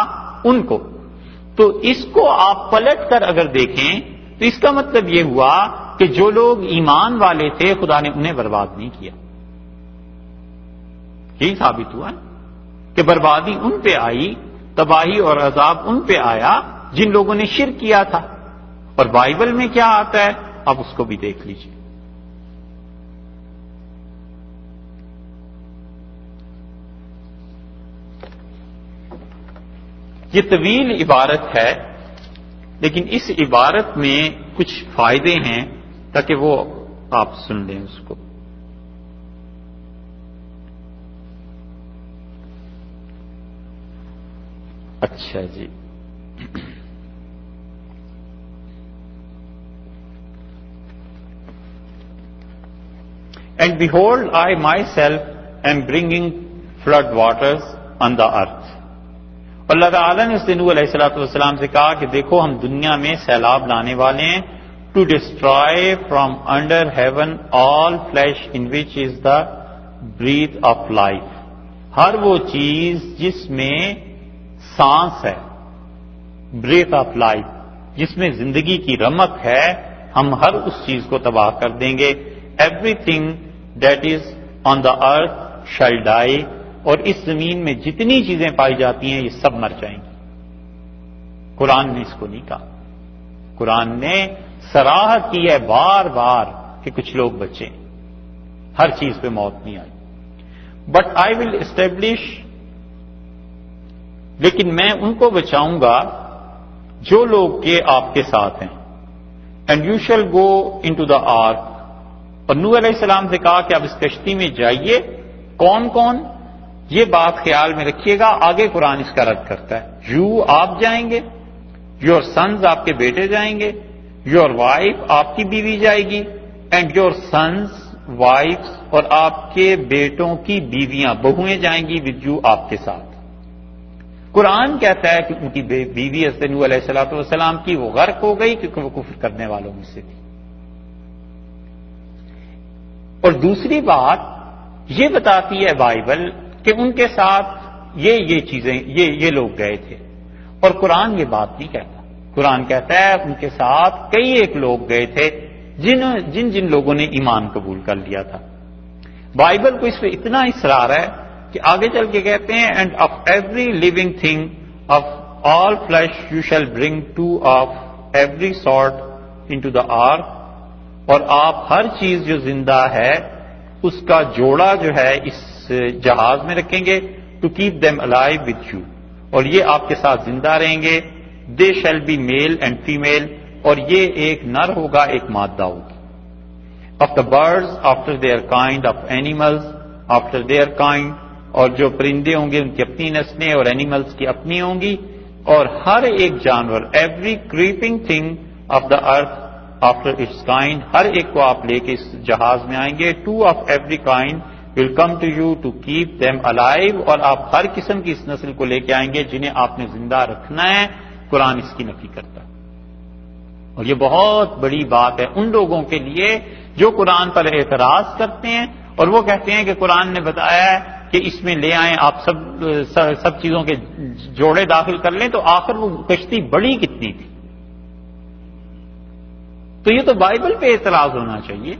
ان کو۔ تو اس کو آپ پلٹ کر اگر دیکھیں تو اس کا مطلب یہ ہوا کہ جو لوگ ایمان والے تھے خدا نے انہیں برباد نہیں کیا۔ یہی ثابت ہوا کہ بربادی ان پہ آئی، تباہی اور عذاب ان پہ آیا جن لوگوں نے شرک کیا تھا۔ اور بائبل میں کیا آتا ہے آپ اس کو بھی دیکھ لیجیے۔ یہ طویل عبارت ہے، لیکن اس عبارت میں کچھ فائدے ہیں تاکہ وہ آپ سن لیں اس کو. اچھا جی، And behold, I myself am bringing flood waters on the earth. اللہ تعالیٰ نے اس دن نوح علیہ السلام سے کہا کہ دیکھو ہم دنیا میں سیلاب لانے والے ہیں to destroy from under heaven all flesh in which is the breath of life. ہر وہ چیز جس میں سانس ہے، بریتھ آف لائف، جس میں زندگی کی رمق ہے، ہم ہر اس چیز کو تباہ کر دیں گے. Everything that is on the earth shall die. اور اس زمین میں جتنی چیزیں پائی جاتی ہیں یہ سب مر جائیں گی. قرآن نے اس کو نہیں کہا. قرآن نے صراحت کی ہے بار بار کہ کچھ لوگ بچیں، ہر چیز پہ موت نہیں آئی. بٹ آئی ول اسٹیبلش، لیکن میں ان کو بچاؤں گا جو لوگ کہ آپ کے ساتھ ہیں. And you shall go into the ark. اور نوح علیہ السلام سے کہا کہ آپ اس کشتی میں جائیے. کون کون؟ یہ بات خیال میں رکھیے گا، آگے قرآن اس کا رد کرتا ہے. یو آپ جائیں گے، یور سنز آپ کے بیٹے جائیں گے، یور وائف آپ کی بیوی جائے گی، اینڈ یور سنز وائفس اور آپ کے بیٹوں کی بیویاں بہویں جائیں گی ود یو آپ کے ساتھ. قرآن کہتا ہے کہ ان کی بیوی حضرت نوح علیہ السلام کی وہ غرق ہو گئی کیونکہ وہ کفر کرنے والوں میں سے تھی. اور دوسری بات یہ بتاتی ہے بائبل کہ ان کے ساتھ یہ چیزیں یہ لوگ گئے تھے. اور قرآن یہ بات نہیں کہتا. قرآن کہتا ہے ان کے ساتھ کئی ایک لوگ گئے تھے جن لوگوں نے ایمان قبول کر لیا تھا. بائبل کو اس پہ اتنا اصرار ہے کہ آگے چل کے کہتے ہیں and of every living thing of all flesh you shall bring two of every sort into the ark. اور آپ ہر چیز جو زندہ ہے اس کا جوڑا جو ہے اس جہاز میں رکھیں گے to keep them alive with you. اور یہ آپ کے ساتھ زندہ رہیں گے. They shall be male and female. اور یہ ایک نر ہوگا ایک مادہ ہوگی. Of the birds after their kind, of animals after their kind. اور جو پرندے ہوں گے ان کی اپنی نسلیں اور اینیملز کی اپنی ہوں گی. اور ہر ایک جانور، every creeping thing of the earth after its kind, ہر ایک کو آپ لے کے اس جہاز میں آئیں گے. Two of every kind will come to you to keep them alive. اور آپ ہر قسم کی اس نسل کو لے کے آئیں گے جنہیں آپ نے زندہ رکھنا ہے. قرآن اس کی نفی کرتا ہے. اور یہ بہت بڑی بات ہے ان لوگوں کے لیے جو قرآن پر اعتراض کرتے ہیں اور وہ کہتے ہیں کہ قرآن نے بتایا ہے کہ اس میں لے آئیں آپ سب چیزوں کے جوڑے داخل کر لیں، تو آخر وہ کشتی بڑی کتنی تھی؟ تو یہ تو بائبل پہ اعتراض ہونا چاہیے.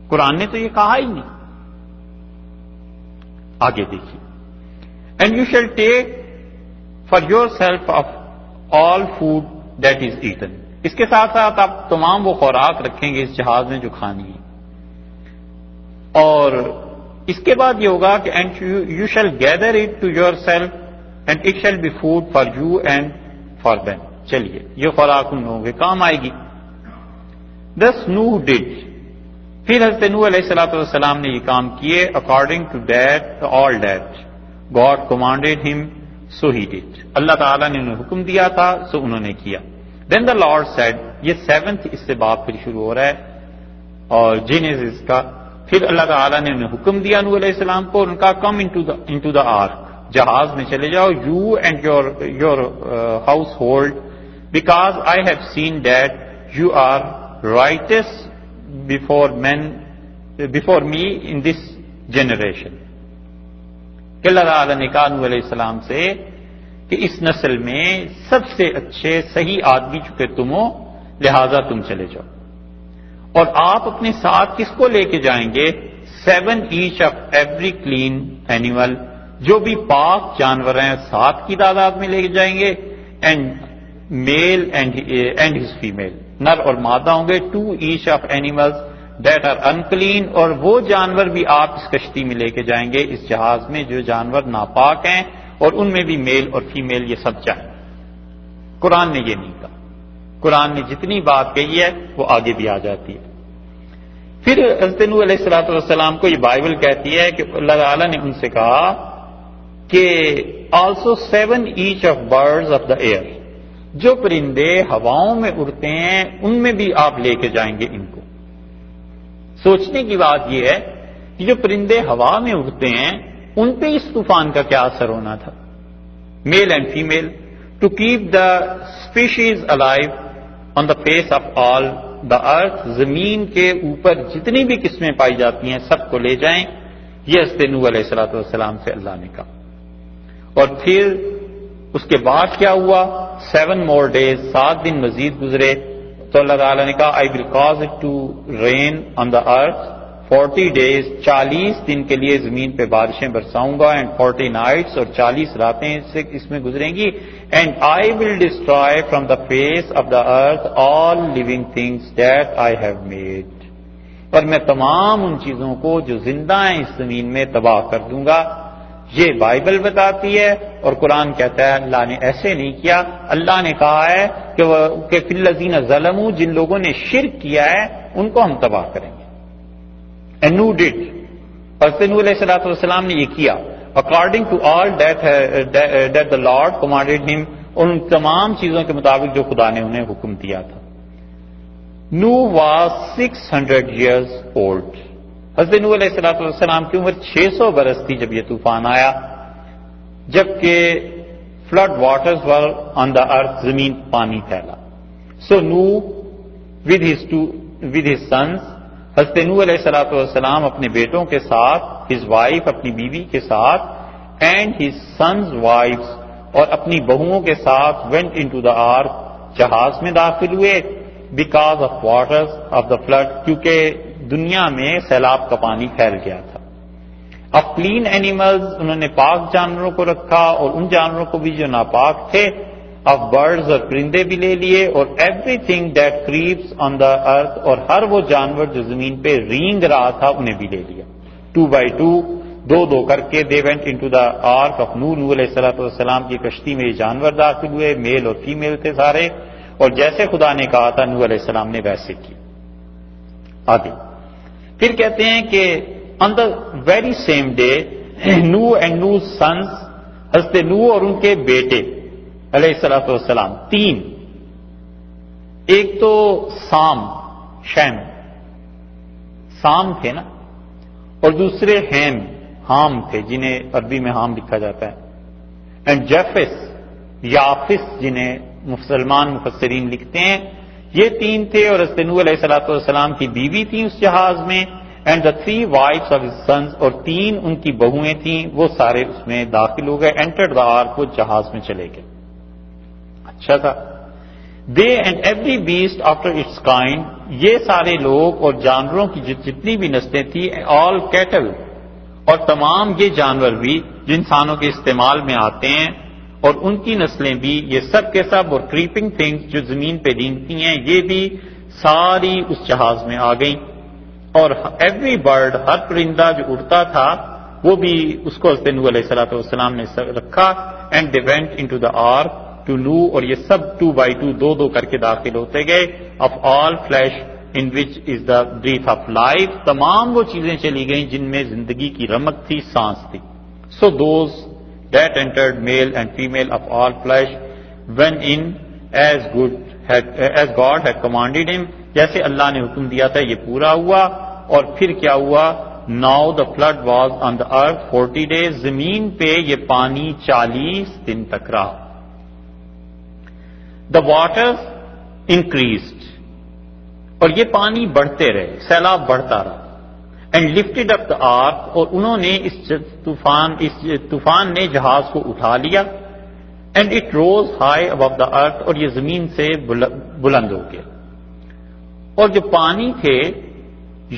قرآن نے تو یہ کہا ہی نہیں. آگے دیکھیے. And you shall take for yourself of all food that is eaten. اس کے ساتھ ساتھ آپ تمام وہ خوراک رکھیں گے اس جہاز میں جو کھانی ہے. اور اس کے بعد یہ ہوگا کہ and you shall gather it to yourself and it shall be food for you and for them. چلیے یہ خوراک ان لوگوں کے کام آئے گی. Thus Nuh did. پھر حضرت نوح علیہ السلام نے یہ کام کیے. According to that, all that God commanded him, so he did. اللہ تعالیٰ نے انہیں حکم دیا تھا سو انہوں نے کیا. Then the Lord said, یہ 7th اس سے باب پھر شروع ہو رہا ہے اور جینیسس کا. پھر اللہ تعالیٰ نے انہیں حکم دیا نوح علیہ السلام کو، ان کا come into the ark. جہاز میں چلے جاؤ you and your household because I have seen that you are righteous before me in this generation. کہ اللہ تعالیٰ نے کہا نوح علیہ السلام سے کہ اس نسل میں سب سے اچھے صحیح آدمی چکے تم ہو، لہذا تم چلے جاؤ. اور آپ اپنے ساتھ کس کو لے کے جائیں گے؟ 7 each of every clean animal. جو بھی پاک جانور ہیں 7 کی تعداد میں لے کے جائیں گے. And male and his female, نر اور مادہ ہوں گے. 2 each of animals that are unclean. اور وہ جانور بھی آپ اس کشتی میں لے کے جائیں گے اس جہاز میں جو جانور ناپاک ہیں. اور ان میں بھی میل اور فیمیل یہ سب چاہیں. قرآن نے یہ نہیں کہا. قرآن نے جتنی بات کہی ہے وہ آگے بھی آ جاتی ہے. پھر حضرت نوح علیہ الصلوۃ والسلام کو یہ بائبل کہتی ہے کہ اللہ تعالیٰ نے ان سے کہا کہ also 7 each of birds of the air, جو پرندے ہواؤں میں اڑتے ہیں ان میں بھی آپ لے کے جائیں گے ان کو. سوچنے کی بات یہ ہے کہ جو پرندے ہوا میں اڑتے ہیں ان پہ اس طوفان کا کیا اثر ہونا تھا. Male and female to keep the species alive on the face of all the earth, زمین کے اوپر جتنی بھی قسمیں پائی جاتی ہیں سب کو لے جائیں. یہ حضرت نوح علیہ الصلوۃ والسلام سے اللہ نے کہا. اور پھر اس کے بعد کیا ہوا؟ 7 more days، 7 دن مزید گزرے تو اللہ تعالیٰ نے کہا I will cause it to rain on the earth 40 days، 40 دن کے لیے زمین پہ بارشیں برساؤں گا، اینڈ 40 nights، اور 40 راتیں اس میں گزریں گی. And I will destroy from the face of the earth all living things that I have made, اور میں تمام ان چیزوں کو جو زندہ ہیں اس زمین میں تباہ کر دوں گا. یہ بائبل بتاتی ہے اور قرآن کہتا ہے اللہ نے ایسے نہیں کیا. اللہ نے کہا ہے کہ فی الذین ظلموا، جن لوگوں نے شرک کیا ہے ان کو ہم تباہ کریں گے. And Nuh did. حضرت نوح علیہ الصلوۃ والسلام نے یہ کیا according to all that the Lord commanded him، ان تمام چیزوں کے مطابق جو خدا نے انہیں حکم دیا تھا. Nuh was 600 years old. حضرت نوح علیہ الصلوۃ والسلام کی عمر 600 برس تھی جب یہ طوفان آیا، جبکہ flood waters were on the earth, زمین پانی پھیلا. سو Nuh with his sons، حضرت نوح علیہ الصلوۃ والسلام اپنے بیٹوں کے ساتھ، his wife اپنی بیوی کے ساتھ، and his sons' wives اور اپنی بہوؤں کے ساتھ went into the ark، جہاز میں داخل ہوئے because of waters of the flood، کیونکہ دنیا میں سیلاب کا پانی پھیل گیا تھا. of clean animals، انہوں نے پاک جانوروں کو رکھا اور ان جانوروں کو بھی جو ناپاک تھے. of birds، اور پرندے بھی لے لیے. اور everything that creeps on the earth، اور ہر وہ جانور جو زمین پہ رینگ رہا تھا انہیں بھی لے لیا. 2 by 2، 2 کر کے they went into the ark of Nuh، نوح علیہ الصلوۃ والسلام کی کشتی میں یہ جانور داخل ہوئے، میل اور فیمیل تھے سارے، اور جیسے خدا نے کہا تھا نوح علیہ السلام نے ویسے کیا. آگے پھر کہتے ہیں کہ on the very same day Nuh and Nuh's sons، حضرت نوح اور ان کے بیٹے علیہ الصلوۃ والسلام 3، ایک تو سام تھے نا، اور دوسرے حام تھے جنہیں عربی میں حام لکھا جاتا ہے، اینڈ یافس جنہیں مسلمان مفسرین لکھتے ہیں. یہ 3 تھے، اور حضرت نوح علیہ الصلوۃ والسلام کی بیوی تھی اس جہاز میں، and the 3 wives of his sons، اور 3 ان کی بہویں تھیں، وہ سارے اس میں داخل ہو گئے. entered the ark، وہ جہاز میں چلے گئے. اچھا تھا. they and every beast after its kind، یہ سارے لوگ اور جانوروں کی جتنی بھی نسلیں تھیں، all cattle، اور تمام یہ جانور بھی جو انسانوں کے استعمال میں آتے ہیں اور ان کی نسلیں بھی، یہ سب کے سب، اور creeping things جو زمین پہ رینگتی ہیں یہ بھی ساری اس جہاز میں آ گئیں. اور ایوری برڈ، ہر پرندہ جو اڑتا تھا وہ بھی اس کو حضرت نوح علیہ الصلوۃ والسلام نے رکھا. And they went into the ark to Nuh، اور یہ سب 2 by 2، 2 کر کے داخل ہوتے گئے. of all flesh in which is the breath of life، تمام وہ چیزیں چلی گئیں جن میں زندگی کی رمق تھی، سانس تھی. so those that entered male and female of all flesh went in as God had commanded him، جیسے اللہ نے حکم دیا تھا یہ پورا ہوا. اور پھر کیا ہوا؟ now the flood was on the earth 40 days، زمین پہ یہ پانی 40 دن تک رہا. the waters increased، اور یہ پانی بڑھتے رہے، سیلاب بڑھتا رہا. and lifted up the ark، اور انہوں نے اس طوفان نے جہاز کو اٹھا لیا. and it rose high above the earth، اور یہ زمین سے بلند ہو گیا. اور جو پانی تھے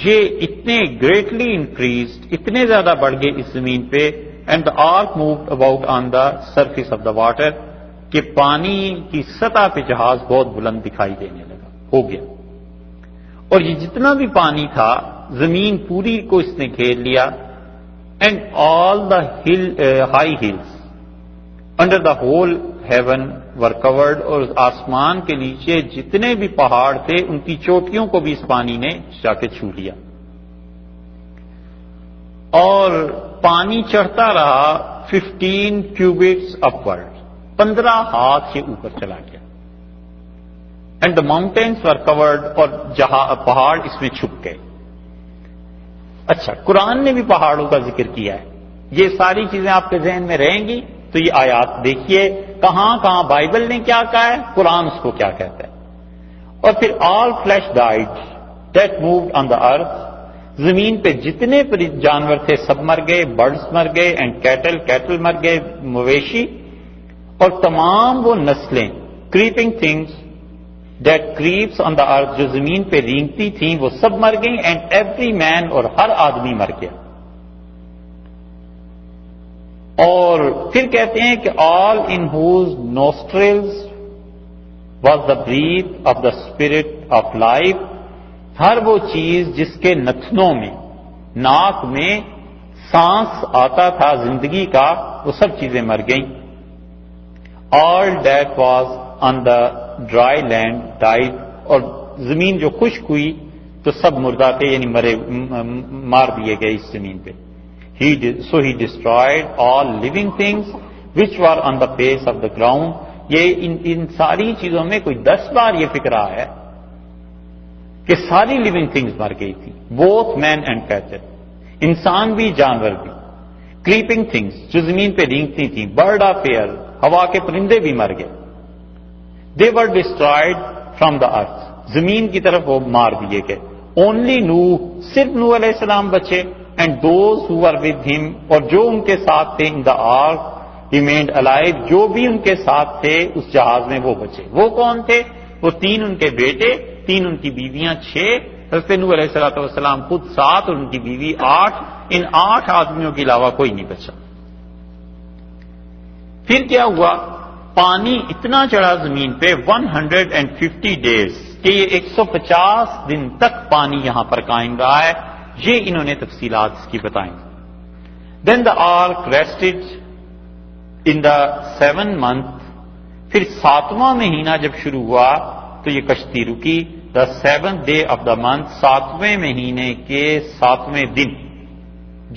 یہ اتنے گریٹلی انکریزڈ، اتنے زیادہ بڑھ گئے اس زمین پہ. And the ark moved about on the surface of the water, کہ پانی کی سطح پہ جہاز بہت بلند دکھائی دینے لگا، ہو گیا. اور یہ جتنا بھی پانی تھا زمین پوری کو اس نے گھیر لیا. And all the high hills, under the whole heaven were covered, اور آسمان کے نیچے جتنے بھی پہاڑ تھے ان کی چوٹیوں کو بھی اس پانی نے جا کے چھو لیا، اور پانی چڑھتا رہا 15 cubits upward، 15 ہاتھ سے اوپر چلا گیا. And the mountains were covered, اور پہاڑ اس میں چھپ گئے. اچھا، قرآن نے بھی پہاڑوں کا ذکر کیا ہے. یہ ساری چیزیں آپ کے ذہن میں رہیں گی تو یہ آیات دیکھیے کہاں کہاں بائبل نے کیا کہا ہے، قرآن اس کو کیا کہتا ہے. اور پھر all flesh died that moved on the earth, زمین پہ جتنے جانور تھے سب مر گئے، برڈز مر گئے، اینڈ کیٹل مر گئے، مویشی، اور تمام وہ نسلیں creeping things that crepes on the ارتھ، جو زمین پہ رینگتی تھیں وہ سب مر گئیں. اینڈ ایوری مین، اور ہر آدمی مر گیا. اور پھر کہتے ہیں کہ all in whose nostrils was the breath of the spirit of life, ہر وہ چیز جس کے نتنوں میں، ناک میں سانس آتا تھا زندگی کا، وہ سب چیزیں مر گئیں. All that was on the dry land died, اور زمین جو خشک ہوئی تو سب مردہ تھے، یعنی مار دیے گئے اس زمین پہ. So he destroyed all living things which were on the face of the ground. یہ ان ساری چیزوں میں کوئی 10 بار یہ فکر آیا ہے کہ ساری لیونگ تھنگز مر گئی تھی، both man and cattle، انسان بھی جانور بھی. کریپنگ تھنگز جو زمین پہ رینگتی تھیں، برڈ آف ایئر، ہوا کے پرندے بھی مر گئے. they were destroyed from the earth، زمین کی طرف وہ مار دیے گئے. only Nuh، صرف نوح علیہ السلام بچے. and those who were with him، اور جو ان کے ساتھ تھے in the ark remained alive، جو بھی ان کے ساتھ تھے اس جہاز میں وہ بچے. وہ کون تھے؟ وہ 3 ان کے بیٹے، 3 ان کی بیویاں، 6. حضرت نوح علیہ السلام خود 7 اور ان کی بیوی 8. ان 8 آدمیوں کے علاوہ کوئی نہیں بچا. پھر کیا ہوا؟ پانی اتنا چڑھا زمین پہ 150 days، کہ یہ 150 دن تک پانی یہاں پر قائم رہا ہے. یہ انہوں نے تفصیلات اس کی بتائیں. دین دا آرک ریسٹڈ ان دا 7 month، پھر 7واں مہینہ جب شروع ہوا تو یہ کشتی رکی. دا 7th day of the month، 7ویں مہینے کے 7ویں دن،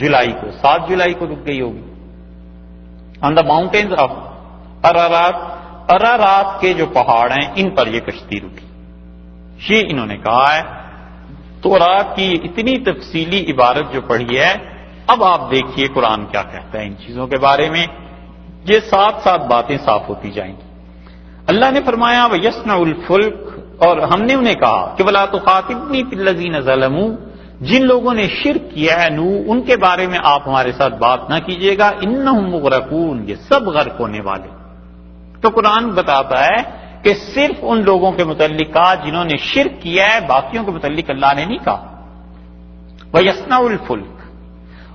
جولائی کو، 7 جولائی کو رک گئی ہوگی. آن دا ماؤنٹینز آف ارارات، ارارات کے جو پہاڑ ہیں ان پر یہ کشتی رکی. یہ انہوں نے کہا ہے. تورات کی اتنی تفصیلی عبارت جو پڑھی ہے، اب آپ دیکھیے قرآن کیا کہتا ہے ان چیزوں کے بارے میں. یہ ساتھ ساتھ باتیں صاف ہوتی جائیں گی. اللہ نے فرمایا وَيَصْنَعُ الْفُلْكَ، اور ہم نے انہیں کہا کہ وَلَا تُخَاطِبْنِي فِي الَّذِينَ ظَلَمُوا، جن لوگوں نے شرک کیا ہے نوح، ان کے بارے میں آپ ہمارے ساتھ بات نہ کیجیے گا. إِنَّهُمْ مُغْرَقُونَ، یہ سب غرق ہونے والے. تو قرآن بتاتا ہے کہ صرف ان لوگوں کے متعلق کہا جنہوں نے شرک کیا ہے، باقیوں کے متعلق اللہ نے نہیں کہا. وَيَصْنَعُ الْفُلْكَ،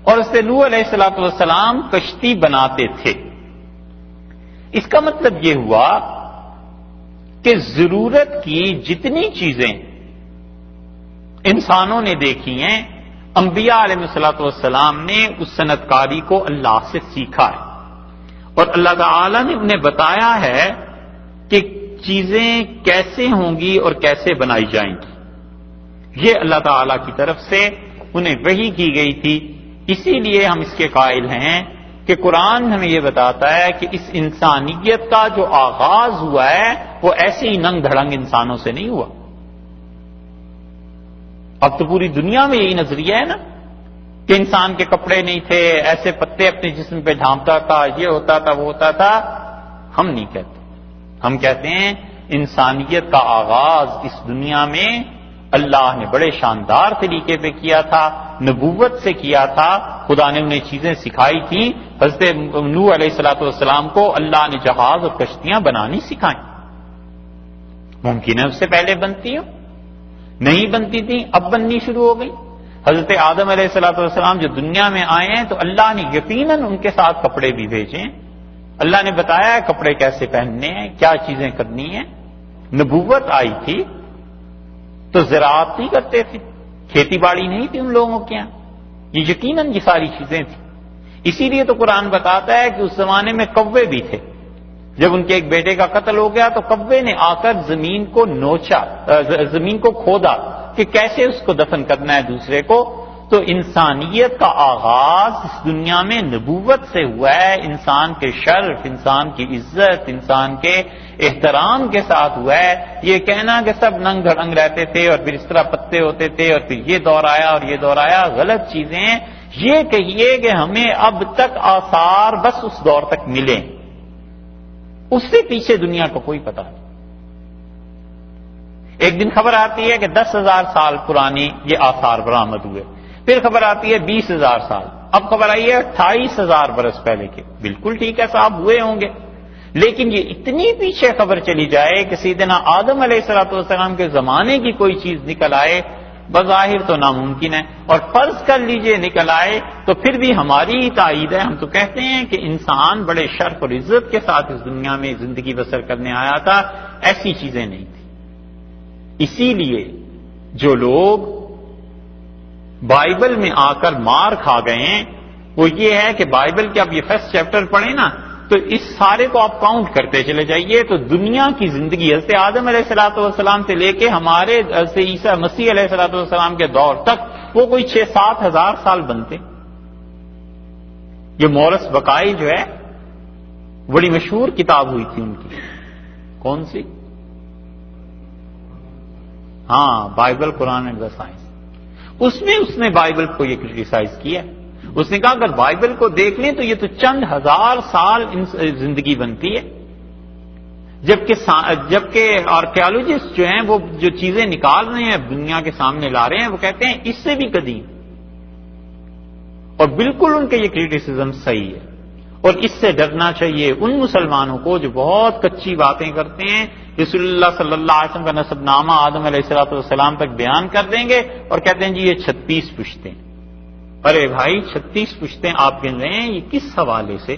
اور اس سے نوح علیہ السلام کشتی بناتے تھے. اس کا مطلب یہ ہوا کہ ضرورت کی جتنی چیزیں انسانوں نے دیکھی ہیں، انبیاء علیہ السلام نے اس صنعت کاری کو اللہ سے سیکھا ہے، اور اللہ تعالی نے انہیں بتایا ہے کہ چیزیں کیسے ہوں گی اور کیسے بنائی جائیں گی. یہ اللہ تعالی کی طرف سے انہیں وحی کی گئی تھی. اسی لیے ہم اس کے قائل ہیں کہ قرآن ہمیں یہ بتاتا ہے کہ اس انسانیت کا جو آغاز ہوا ہے وہ ایسے ہی ننگ دھڑنگ انسانوں سے نہیں ہوا. اب تو پوری دنیا میں یہی نظریہ ہے نا کہ انسان کے کپڑے نہیں تھے، ایسے پتے اپنے جسم پہ ڈھانپتا تھا، یہ ہوتا تھا، وہ ہوتا تھا. ہم نہیں کہتے، ہم کہتے ہیں انسانیت کا آغاز اس دنیا میں اللہ نے بڑے شاندار طریقے پہ کیا تھا، نبوت سے کیا تھا. خدا نے انہیں چیزیں سکھائی تھیں. حضرت نوح علیہ السلام کو اللہ نے جہاز اور کشتیاں بنانی سکھائیں. ممکن ہے اس سے پہلے بنتی ہوں، نہیں بنتی تھیں، اب بننی شروع ہو گئی. حضرت آدم علیہ السلام جو دنیا میں آئے ہیں تو اللہ نے یقیناً ان کے ساتھ کپڑے بھی بھیجے. اللہ نے بتایا ہے کپڑے کیسے پہننے ہیں، کیا چیزیں کرنی ہیں. نبوت آئی تھی تو زراعت نہیں کرتے تھے، کھیتی باڑی نہیں تھی ان لوگوں کے یہاں. یہ یقیناً یہ ساری چیزیں تھیں. اسی لیے تو قرآن بتاتا ہے کہ اس زمانے میں کوے بھی تھے. جب ان کے ایک بیٹے کا قتل ہو گیا تو کبے نے آ کر زمین کو نوچا، زمین کو کھودا کہ کیسے اس کو دفن کرنا ہے دوسرے کو. تو انسانیت کا آغاز اس دنیا میں نبوت سے ہوا ہے، انسان کے شرف، انسان کی عزت، انسان کے احترام کے ساتھ ہوا ہے. یہ کہنا کہ سب ننگ دھڑنگ رہتے تھے اور پھر اس طرح پتے ہوتے تھے اور پھر یہ دور آیا اور یہ دور آیا، غلط چیزیں ہیں. یہ کہیے کہ ہمیں اب تک آثار بس اس دور تک ملیں، اس سے پیچھے دنیا کو کوئی پتہ نہیں. ایک دن خبر آتی ہے کہ 10,000 سال پرانی یہ آثار برآمد ہوئے، پھر خبر آتی ہے 20,000 سال، اب خبر آئی ہے 28,000 برس پہلے کے. بالکل ٹھیک ہے صاحب، ہوئے ہوں گے، لیکن یہ اتنی پیچھے خبر چلی جائے کہ سیدنا آدم علیہ السلام کے زمانے کی کوئی چیز نکل آئے، بظاہر تو ناممکن ہے. اور فرض کر لیجئے نکل آئے تو پھر بھی ہماری ہی تائید ہے. ہم تو کہتے ہیں کہ انسان بڑے شرف اور عزت کے ساتھ اس دنیا میں زندگی بسر کرنے آیا تھا، ایسی چیزیں نہیں تھیں. اسی لیے جو لوگ بائبل میں آ کر مار کھا گئے ہیں وہ یہ ہے کہ بائبل کے اب یہ فرسٹ چیپٹر پڑھیں نا تو اس سارے کو آپ کاؤنٹ کرتے چلے جائیے تو دنیا کی زندگی حضرت آدم علیہ السلام سے لے کے ہمارے حضرت عیسیٰ مسیح علیہ السلام کے دور تک وہ کوئی 6-7 ہزار سال بنتے. یہ مورث بقائی جو ہے بڑی مشہور کتاب ہوئی تھی ان کی، کون سی؟ ہاں، بائبل، قرآن اینڈ دا سائنس. اس نے بائبل کو یہ کرٹیسائز کیا. اس نے کہا اگر بائبل کو دیکھ لیں تو یہ تو چند ہزار سال زندگی بنتی ہے، جبکہ آرکیالوجسٹ جو ہیں وہ جو چیزیں نکال رہے ہیں دنیا کے سامنے لا رہے ہیں وہ کہتے ہیں اس سے بھی قدیم. اور بالکل ان کے یہ کرٹیسزم صحیح ہے، اور اس سے ڈرنا چاہیے ان مسلمانوں کو جو بہت کچی باتیں کرتے ہیں. رسول اللہ صلی اللہ علیہ وسلم کا نسب نامہ آدم علیہ السلام تک بیان کر دیں گے اور کہتے ہیں جی یہ 36 پشتیں. ارے بھائی 36 پشتیں آپ گن رہے ہیں، یہ کس حوالے سے؟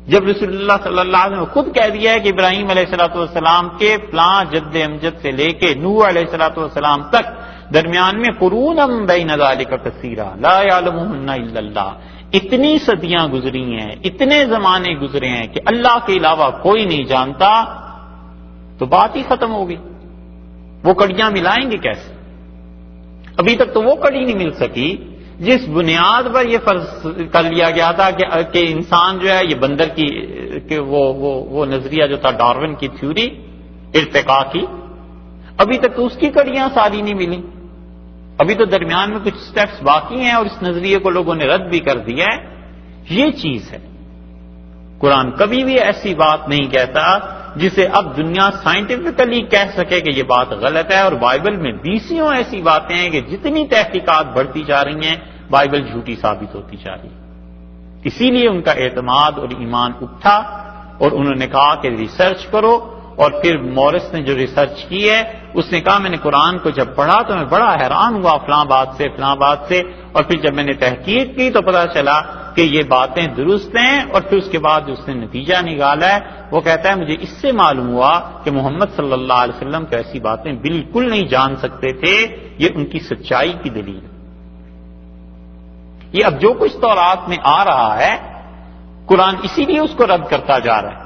جب رسول اللہ صلی اللہ علیہ وسلم نے خود کہہ دیا ہے کہ ابراہیم علیہ السلام کے فلاں جد امجد سے لے کے نوح علیہ السلام تک درمیان میں قرونم بین ذالک کثیرا لا یعلمہن الا اللہ، اتنی صدیاں گزری ہیں، اتنے زمانے گزرے ہیں کہ اللہ کے علاوہ کوئی نہیں جانتا، تو بات ہی ختم ہوگی. وہ کڑیاں ملائیں گے کیسے؟ ابھی تک تو وہ کڑی نہیں مل سکی جس بنیاد پر یہ فرض کر لیا گیا تھا کہ انسان جو ہے یہ بندر کی کہ وہ نظریہ جو تھا ڈارون کی تھیوری ارتقاء کی، ابھی تک تو اس کی کڑیاں ساری نہیں ملی. ابھی تو درمیان میں کچھ سٹیپس باقی ہیں اور اس نظریے کو لوگوں نے رد بھی کر دیا ہے. یہ چیز ہے، قرآن کبھی بھی ایسی بات نہیں کہتا جسے اب دنیا سائنٹیفکلی کہہ سکے کہ یہ بات غلط ہے. اور بائبل میں 20 ایسی باتیں ہیں کہ جتنی تحقیقات بڑھتی جا رہی ہیں بائبل جھوٹی ثابت ہوتی جا رہی ہے. اسی لیے ان کا اعتماد اور ایمان اٹھا اور انہوں نے کہا کہ ریسرچ کرو. اور پھر مورس نے جو ریسرچ کی ہے اس نے کہا میں نے قرآن کو جب پڑھا تو میں بڑا حیران ہوا فلاں بات سے، اور پھر جب میں نے تحقیق کی تو پتہ چلا کہ یہ باتیں درست ہیں. اور پھر اس کے بعد جو اس نے نتیجہ نکالا ہے وہ کہتا ہے مجھے اس سے معلوم ہوا کہ محمد صلی اللہ علیہ وسلم کو ایسی باتیں بالکل نہیں جان سکتے تھے، یہ ان کی سچائی کی دلیل ہے. یہ اب جو کچھ تورات میں آ رہا ہے قرآن اسی لیے اس کو رد کرتا جا رہا ہے،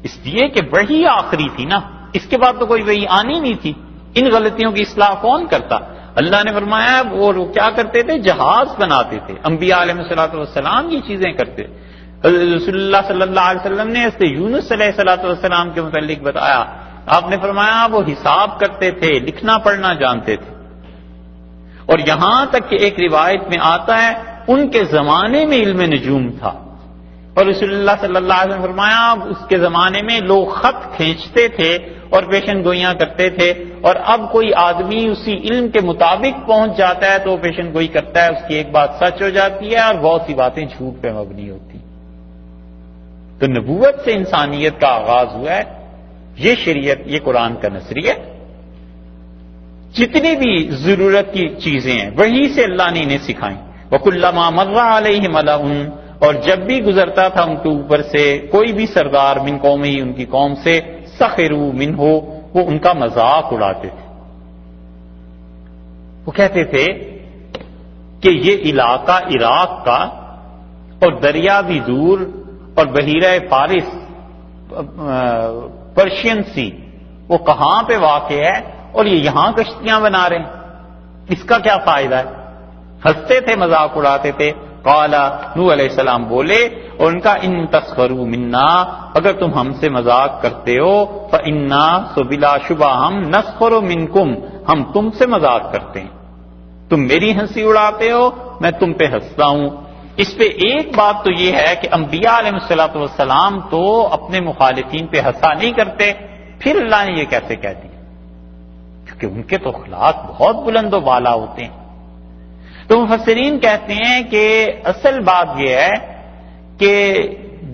اس لیے کہ وحی آخری تھی نا، اس کے بعد تو کوئی وحی آنی نہیں تھی. ان غلطیوں کی اصلاح کون کرتا؟ اللہ نے فرمایا وہ کیا کرتے تھے؟ جہاز بناتے تھے. انبیاء علیہ السلام یہ چیزیں کرتے. رسول اللہ صلی اللہ علیہ وسلم نے حضرت یونس علیہ السلام کے متعلق بتایا، آپ نے فرمایا وہ حساب کرتے تھے، لکھنا پڑھنا جانتے تھے. اور یہاں تک کہ ایک روایت میں آتا ہے ان کے زمانے میں علم نجوم تھا. اور رسول اللہ صلی اللہ علیہ وسلم فرمایا اس کے زمانے میں لوگ خط کھینچتے تھے اور پیشن گوئیاں کرتے تھے، اور اب کوئی آدمی اسی علم کے مطابق پہنچ جاتا ہے تو وہ پیشن گوئی کرتا ہے، اس کی ایک بات سچ ہو جاتی ہے اور بہت سی باتیں جھوٹ پہ مبنی ہوتی. تو نبوت سے انسانیت کا آغاز ہوا ہے. یہ شریعت، یہ قرآن کا نظریہ، جتنی بھی ضرورت کی چیزیں ہیں وہی سے اللہ نے انہیں سکھائیں. وَكُلَّمَا مَرَّ عَلَيْهِ مَلَأٌ، اور جب بھی گزرتا تھا ان کے اوپر سے کوئی بھی سردار من قومہ، ان کی قوم سے، سخروا منہ، وہ ان کا مذاق اڑاتے تھے. وہ کہتے تھے کہ یہ علاقہ عراق کا اور دریا بھی دور، اور بحیرہ فارس پرشین سی وہ کہاں پہ واقع ہے اور یہ یہاں کشتیاں بنا رہے ہیں، اس کا کیا فائدہ ہے؟ ہنستے تھے، مذاق اڑاتے تھے. قال نوح علیہ السلام بولے اور ان کا ان تسخروا منا، اگر تم ہم سے مذاق کرتے ہو فإنا سو بلا شبہ ہم نسخر منکم، ہم تم سے مذاق کرتے ہیں. تم میری ہنسی اڑاتے ہو، میں تم پہ ہنستا ہوں. اس پہ ایک بات تو یہ ہے کہ انبیاء علیہ الصلوۃ والسلام تو اپنے مخالفین پہ ہنسا نہیں کرتے، پھر اللہ نے یہ کیسے کہہ دیا؟ کیونکہ ان کے تو اخلاق بہت بلند و بالا ہوتے ہیں. تو مفسرین کہتے ہیں کہ اصل بات یہ ہے کہ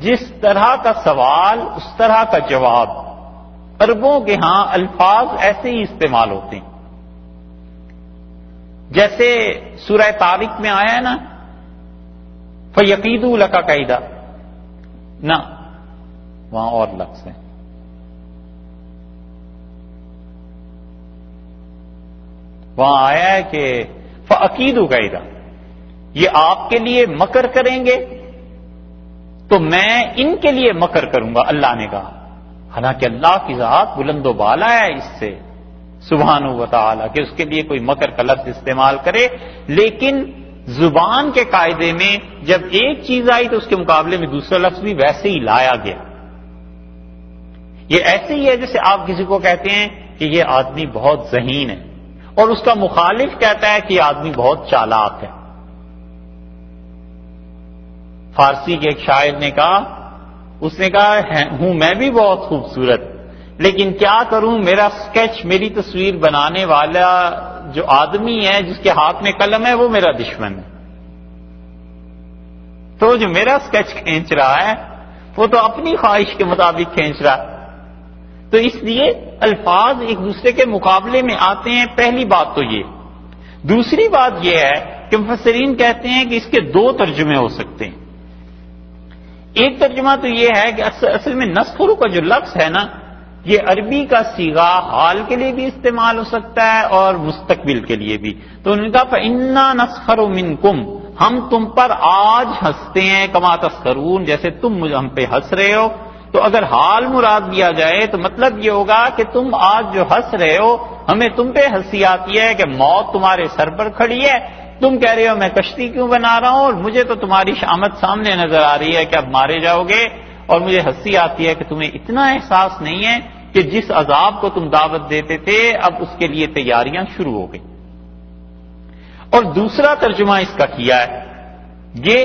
جس طرح کا سوال اس طرح کا جواب، عربوں کے ہاں الفاظ ایسے ہی استعمال ہوتے ہیں. جیسے سورہ طارق میں آیا ہے نا فَيَقِيدُوا لَكَ كَيْدًا، نہ وہاں اور لفظ ہے. وہاں آیا ہے کہ فَأَكِيدُ كَيْدًا، یہ آپ کے لیے مکر کریں گے تو میں ان کے لیے مکر کروں گا، اللہ نے کہا. حالانکہ اللہ کی ذات بلند و بالا ہے اس سے سبحانہ و تعالی کہ اس کے لیے کوئی مکر کا لفظ استعمال کرے، لیکن زبان کے قاعدے میں جب ایک چیز آئی تو اس کے مقابلے میں دوسرا لفظ بھی ویسے ہی لایا گیا. یہ ایسے ہی ہے جیسے آپ کسی کو کہتے ہیں کہ یہ آدمی بہت ذہین ہے اور اس کا مخالف کہتا ہے کہ یہ آدمی بہت چالاک ہے. فارسی کے ایک شاعر نے کہا، اس نے کہا ہوں میں بھی بہت خوبصورت، لیکن کیا کروں، میرا سکیچ، میری تصویر بنانے والا جو آدمی ہے جس کے ہاتھ میں قلم ہے وہ میرا دشمن ہے. تو جو میرا سکیچ کھینچ رہا ہے وہ تو اپنی خواہش کے مطابق کھینچ رہا ہے. تو اس لیے الفاظ ایک دوسرے کے مقابلے میں آتے ہیں، پہلی بات تو یہ. دوسری بات یہ ہے کہ مفسرین کہتے ہیں کہ اس کے دو ترجمے ہو سکتے ہیں. ایک ترجمہ تو یہ ہے کہ اصل میں نسخر کا جو لفظ ہے نا، یہ عربی کا صیغہ حال کے لیے بھی استعمال ہو سکتا ہے اور مستقبل کے لیے بھی. تو انہوں نے کہا فَإِنَّا نَسْخَرُ مِنْكُمْ، ہم تم پر آج ہنستے ہیں کما تسخرون، جیسے تم ہم پہ ہنس رہے ہو. تو اگر حال مراد لیا جائے تو مطلب یہ ہوگا کہ تم آج جو ہنس رہے ہو، ہمیں تم پہ ہنسی آتی ہے کہ موت تمہارے سر پر کھڑی ہے، تم کہہ رہے ہو میں کشتی کیوں بنا رہا ہوں، اور مجھے تو تمہاری شامت سامنے نظر آ رہی ہے کہ اب مارے جاؤ گے، اور مجھے ہنسی آتی ہے کہ تمہیں اتنا احساس نہیں ہے کہ جس عذاب کو تم دعوت دیتے تھے اب اس کے لیے تیاریاں شروع ہو گئی. اور دوسرا ترجمہ اس کا کیا ہے یہ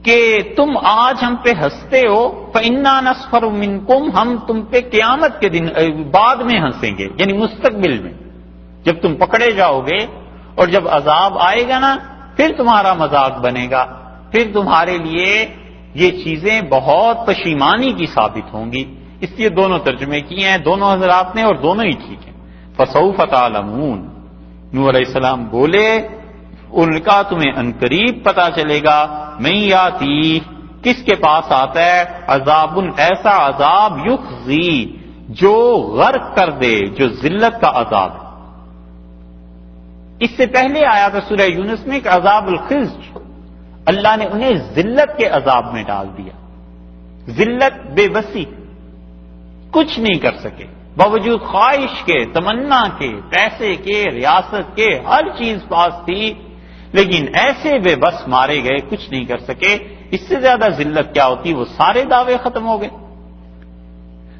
کہ تم آج ہم پہ ہنستے ہو، فَإِنَّا نَسْخَرُ مِنْكُمْ، ہم تم پہ قیامت کے دن بعد میں ہنسیں گے، یعنی مستقبل میں جب تم پکڑے جاؤ گے اور جب عذاب آئے گا نا پھر تمہارا مذاق بنے گا، پھر تمہارے لیے یہ چیزیں بہت پشیمانی کی ثابت ہوں گی. اس لیے دونوں ترجمے کیے ہیں دونوں حضرات نے اور دونوں ہی ٹھیک ہیں. فَسَوْفَ تَعْلَمُونَ، نوح علیہ السلام بولے ان کا تمہیں عنقریب پتا چلے گا، میں یاتی کس کے پاس آتا ہے، عذاب ایسا عذاب یخزی جو غرق کر دے، جو ذلت کا عذاب ہے. اس سے پہلے آیا تھا سورہ یونس میں کہ عذاب الخزي، اللہ نے انہیں ذلت کے عذاب میں ڈال دیا. ذلت، بے بسی، کچھ نہیں کر سکے باوجود خواہش کے، تمنا کے، پیسے کے، ریاست کے، ہر چیز پاس تھی لیکن ایسے بے بس مارے گئے، کچھ نہیں کر سکے. اس سے زیادہ ذلت کیا ہوتی، وہ سارے دعوے ختم ہو گئے.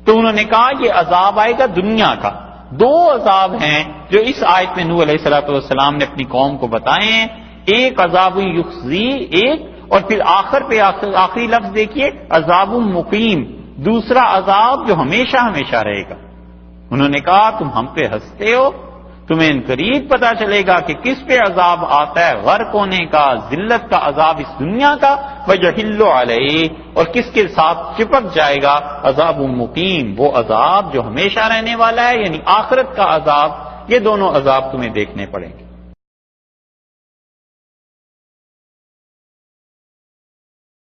تو انہوں نے کہا یہ عذاب آئے گا دنیا کا. دو عذاب ہیں جو اس آیت میں نوح علیہ السلام نے اپنی قوم کو بتائے ہیں، ایک عذاب یخزی، ایک، اور پھر آخر پہ آخری لفظ دیکھیے عذاب مقیم، دوسرا عذاب جو ہمیشہ ہمیشہ رہے گا. انہوں نے کہا تم ہم پہ ہنستے ہو، تمہیں انقریب پتا چلے گا کہ کس پہ عذاب آتا ہے، غرق ہونے کا، ذلت کا عذاب اس دنیا کا، وَيَحِلُّ عَلَيْهِ، اور کس کے ساتھ چپک جائے گا، عذاب مقیم، وہ عذاب جو ہمیشہ رہنے والا ہے، یعنی آخرت کا عذاب. یہ دونوں عذاب تمہیں دیکھنے پڑیں گے.